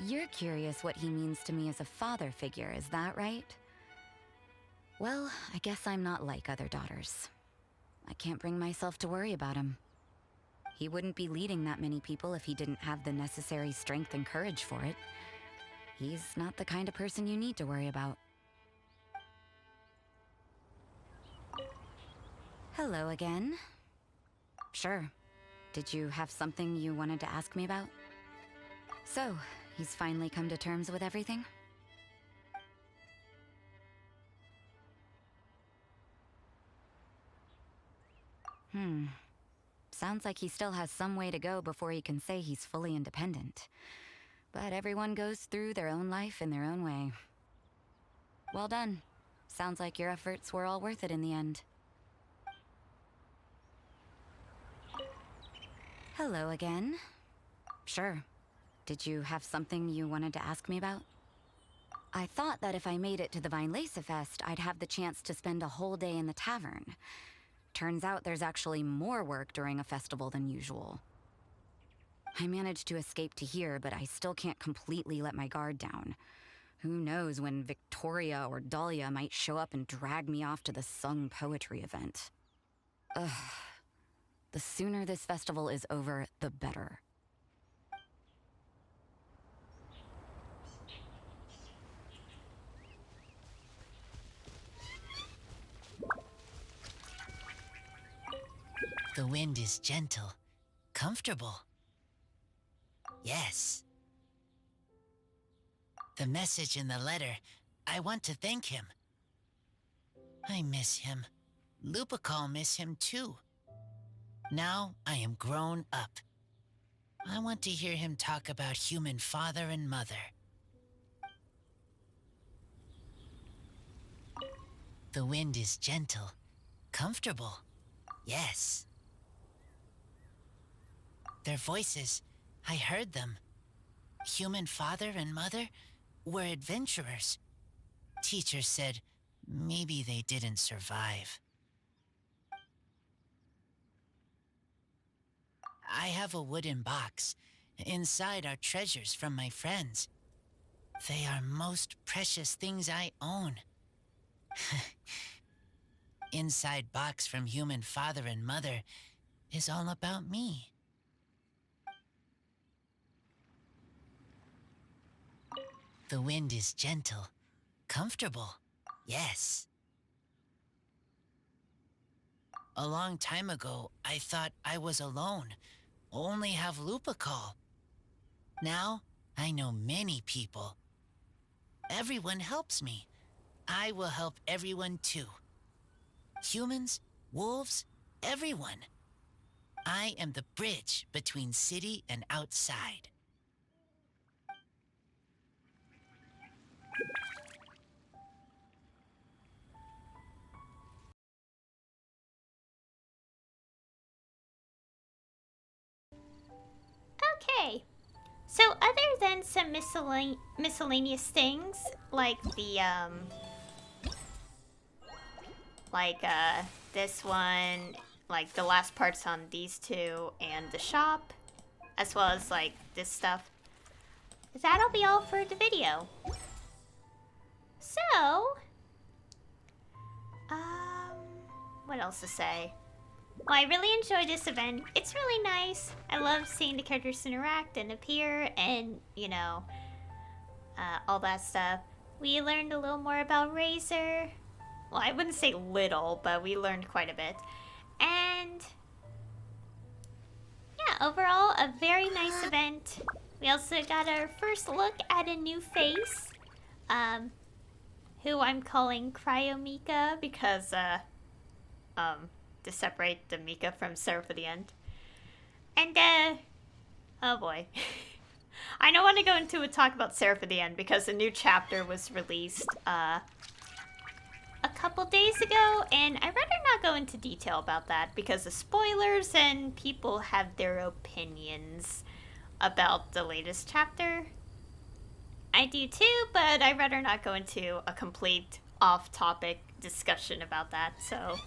P: You're curious what he means to me as a father figure, is that right? Well, I guess I'm not like other daughters. I can't bring myself to worry about him. He wouldn't be leading that many people if he didn't have the necessary strength and courage for it. He's not the kind of person you need to worry about. Hello again. Sure. Did you have something you wanted to ask me about? So, he's finally come to terms with everything? Sounds like he still has some way to go before he can say he's fully independent. But everyone goes through their own life in their own way. Well done. Sounds like your efforts were all worth it in the end. Hello again. Sure. Did you have something you wanted to ask me about? I thought that if I made it to the Vinelace Fest, I'd have the chance to spend a whole day in the tavern. Turns out there's actually more work during a festival than usual. I managed to escape to here, but I still can't completely let my guard down. Who knows when Victoria or Dahlia might show up and drag me off to the sung poetry event. Ugh. The sooner this festival is over, the better.
H: The wind is gentle, comfortable. Yes. The message in the letter, I want to thank him. I miss him. Lupical miss him too. Now I am grown up. I want to hear him talk about human father and mother. The wind is gentle, comfortable. Yes. Their voices, I heard them. Human father and mother were adventurers. Teacher said maybe they didn't survive. I have a wooden box. Inside are treasures from my friends. They are most precious things I own. Inside box from human father and mother is all about me. The wind is gentle, comfortable. Yes. A long time ago, I thought I was alone, only have Lupical. Now, I know many people. Everyone helps me. I will help everyone too. Humans, wolves, everyone. I am the bridge between city and outside.
A: Okay. So other than some miscellaneous things, like the, this one, like the last parts on these two, and the shop, as well as, like, this stuff, that'll be all for the video. So, what else to say? Well, I really enjoyed this event. It's really nice. I love seeing the characters interact and appear and, you know, all that stuff. We learned a little more about Razor. Well, I wouldn't say little, but we learned quite a bit. And yeah, overall, a very nice event. We also got our first look at a new face, who I'm calling Cryomika because, to separate the Mika from Seraph of the End. And, oh boy. I don't want to go into a talk about Seraph of the End because a new chapter was released, a couple days ago, and I'd rather not go into detail about that because of spoilers and people have their opinions about the latest chapter. I do too, but I'd rather not go into a complete off-topic discussion about that, so...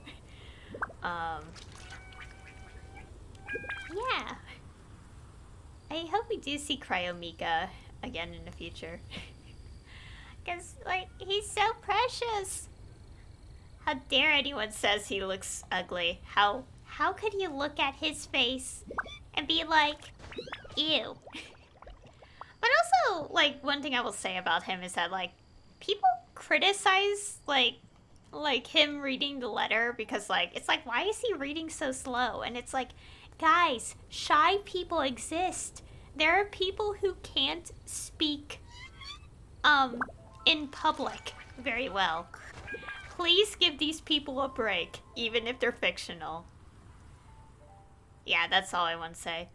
A: yeah. I hope we do see Cryomika again in the future. Because, like, he's so precious. How dare anyone says he looks ugly. How could you look at his face and be like, ew. But also, like, one thing I will say about him is that, like, people criticize, like him reading the letter because, like, it's like, why is he reading so slow? And it's like, guys, shy people exist. There are people who can't speak, in public very well. Please give these people a break, even if they're fictional. Yeah, that's all I want to say.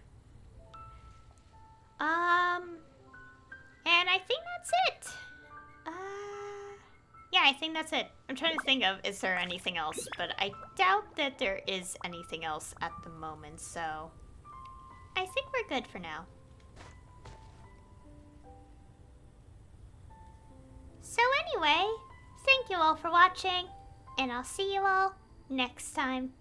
A: And I think that's it. Yeah, I think that's it. I'm trying to think of, is there anything else? But I doubt that there is anything else at the moment, so... I think we're good for now. So anyway, thank you all for watching, and I'll see you all next time.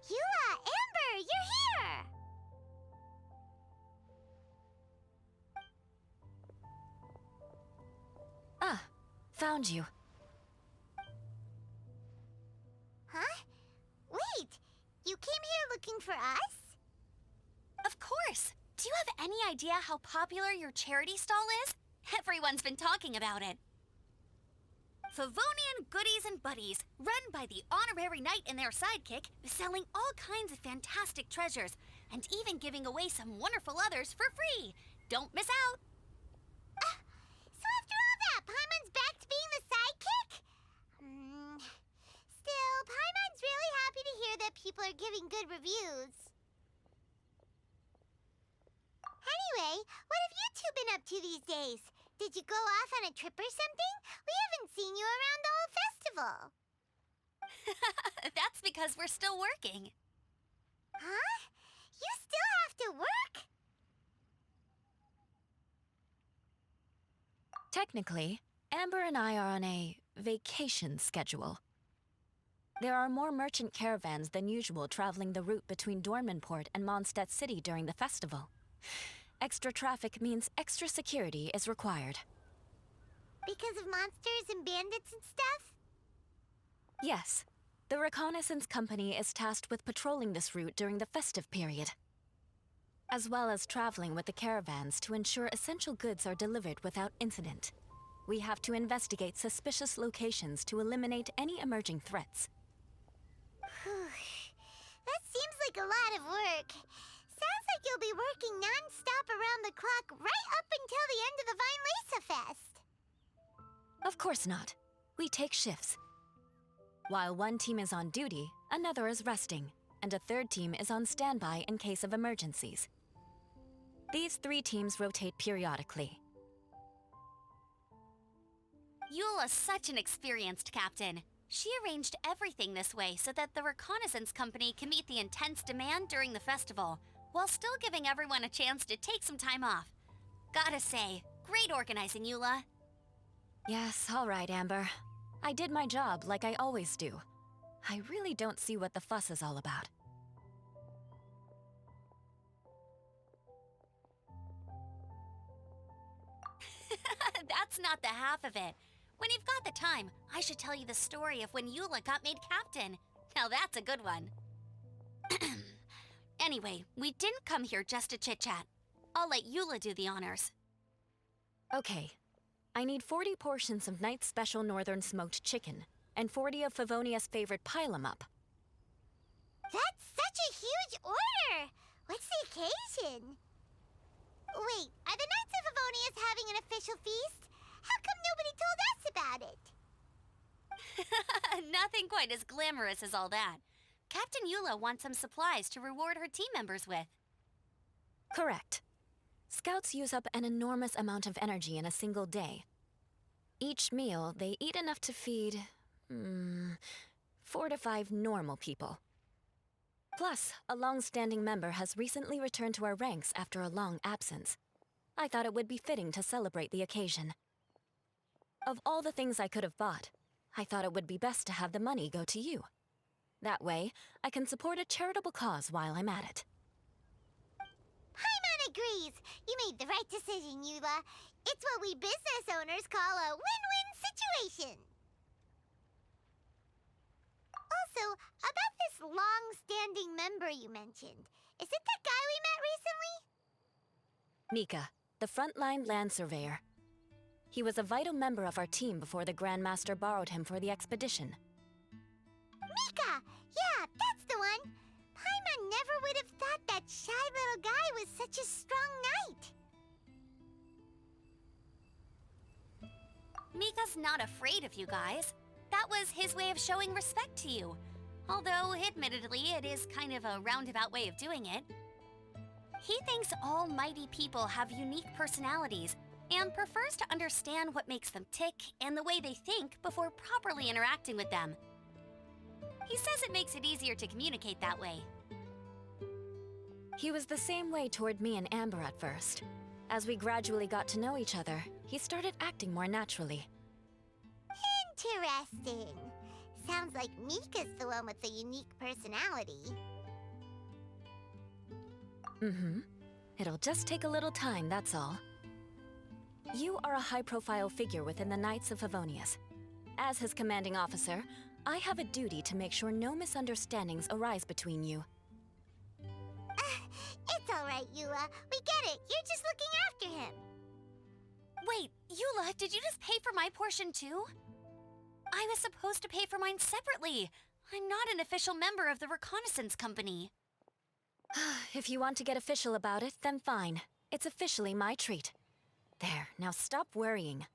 C: Yula, Amber, you're here!
G: Ah, found you.
C: Huh? Wait, you came here looking for us?
Q: Of course! Do you have any idea how popular your charity stall is? Everyone's been talking about it. Favonian Goodies and Buddies, run by the honorary knight and their sidekick, selling all kinds of fantastic treasures, and even giving away some wonderful others for free. Don't miss out!
C: So after all that, Paimon's back to being the sidekick? Still, Paimon's really happy to hear that people are giving good reviews. Anyway, what have you two been up to these days? Did you go off on a trip or something? We haven't seen you around the whole festival.
Q: That's because we're still working.
C: Huh? You still have to work?
G: Technically, Amber and I are on a vacation schedule. There are more merchant caravans than usual traveling the route between Dormanport and Mondstadt City during the festival. Extra traffic means extra security is required.
C: Because of monsters and bandits and stuff?
G: Yes,
R: The Reconnaissance Company is tasked with patrolling this route during the festive period, as well as traveling with the caravans to ensure essential goods are delivered without incident. We have to investigate suspicious locations to eliminate any emerging threats.
C: That seems like a lot of work. Sounds like you'll be working non-stop around the clock right up until the end of the Vine Laser Fest.
R: Of course not. We take shifts. While one team is on duty, another is resting, and a third team is on standby in case of emergencies. These 3 teams rotate periodically.
Q: Eula's such an experienced captain. She arranged everything this way so that the Reconnaissance Company can meet the intense demand during the festival, while still giving everyone a chance to take some time off. Gotta say, great organizing, Eula.
R: Yes, all right, Amber. I did my job like I always do. I really don't see what the fuss is all about.
Q: That's not the half of it. When you've got the time, I should tell you the story of when Eula got made captain. Now that's a good one. Anyway, we didn't come here just to chit-chat. I'll let Eula do the honors.
R: Okay. I need 40 portions of Knight's Special Northern Smoked Chicken, and 40 of Favonia's favorite pile-em-up.
C: That's such a huge order! What's the occasion? Wait, are the Knights of Favonia's having an official feast? How come nobody told us about it?
Q: Nothing quite as glamorous as all that. Captain Eula wants some supplies to reward her team members with.
R: Correct. Scouts use up an enormous amount of energy in a single day. Each meal, they eat enough to feed 4 to 5 normal people. Plus, a long-standing member has recently returned to our ranks after a long absence. I thought it would be fitting to celebrate the occasion. Of all the things I could have bought, I thought it would be best to have the money go to you. That way, I can support a charitable cause while I'm at it.
C: Paimon agrees. You made the right decision, Eula. It's what we business owners call a win-win situation. Also, about this long-standing member you mentioned, is it the guy we met recently?
R: Mika, the frontline land surveyor. He was a vital member of our team before the Grandmaster borrowed him for the expedition.
C: Mika! Yeah, that's the one! Paimon never would have thought that shy little guy was such a strong knight!
Q: Mika's not afraid of you guys. That was his way of showing respect to you. Although, admittedly, it is kind of a roundabout way of doing it. He thinks all mighty people have unique personalities and prefers to understand what makes them tick and the way they think before properly interacting with them. He says it makes it easier to communicate that way.
R: He was the same way toward me and Amber at first. As we gradually got to know each other, he started acting more naturally.
C: Interesting. Sounds like Mika's the one with the unique personality.
R: Mm-hmm. It'll just take a little time, that's all. You are a high-profile figure within the Knights of Favonius. As his commanding officer, I have a duty to make sure no misunderstandings arise between you.
C: It's alright, Eula. We get it. You're just looking after him.
Q: Wait, Eula, did you just pay for my portion too? I was supposed to pay for mine separately. I'm not an official member of the Reconnaissance Company.
R: If you want to get official about it, then fine. It's officially my treat. There, now stop worrying.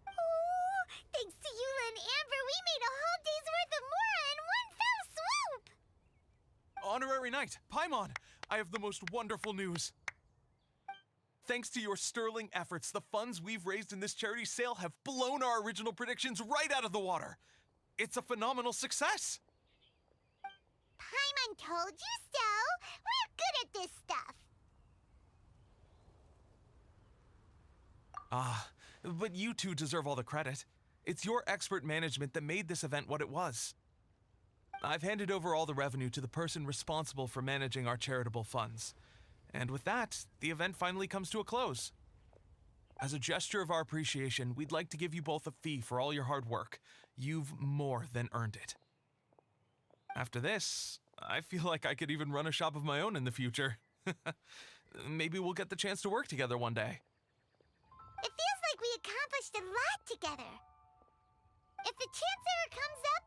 C: Oh, thanks to Eula and Amber, we made a whole day's worth of Mora in one fell swoop!
B: Honorary Knight, Paimon, I have the most wonderful news. Thanks to your sterling efforts, the funds we've raised in this charity sale have blown our original predictions right out of the water. It's a phenomenal success!
C: Paimon told you so! We're good at this stuff!
B: But you two deserve all the credit. It's your expert management that made this event what it was. I've handed over all the revenue to the person responsible for managing our charitable funds. And with that, the event finally comes to a close. As a gesture of our appreciation, we'd like to give you both a fee for all your hard work. You've more than earned it. After this, I feel like I could even run a shop of my own in the future. Maybe we'll get the chance to work together one day.
C: It feels like we accomplished a lot together. If the chance ever comes up,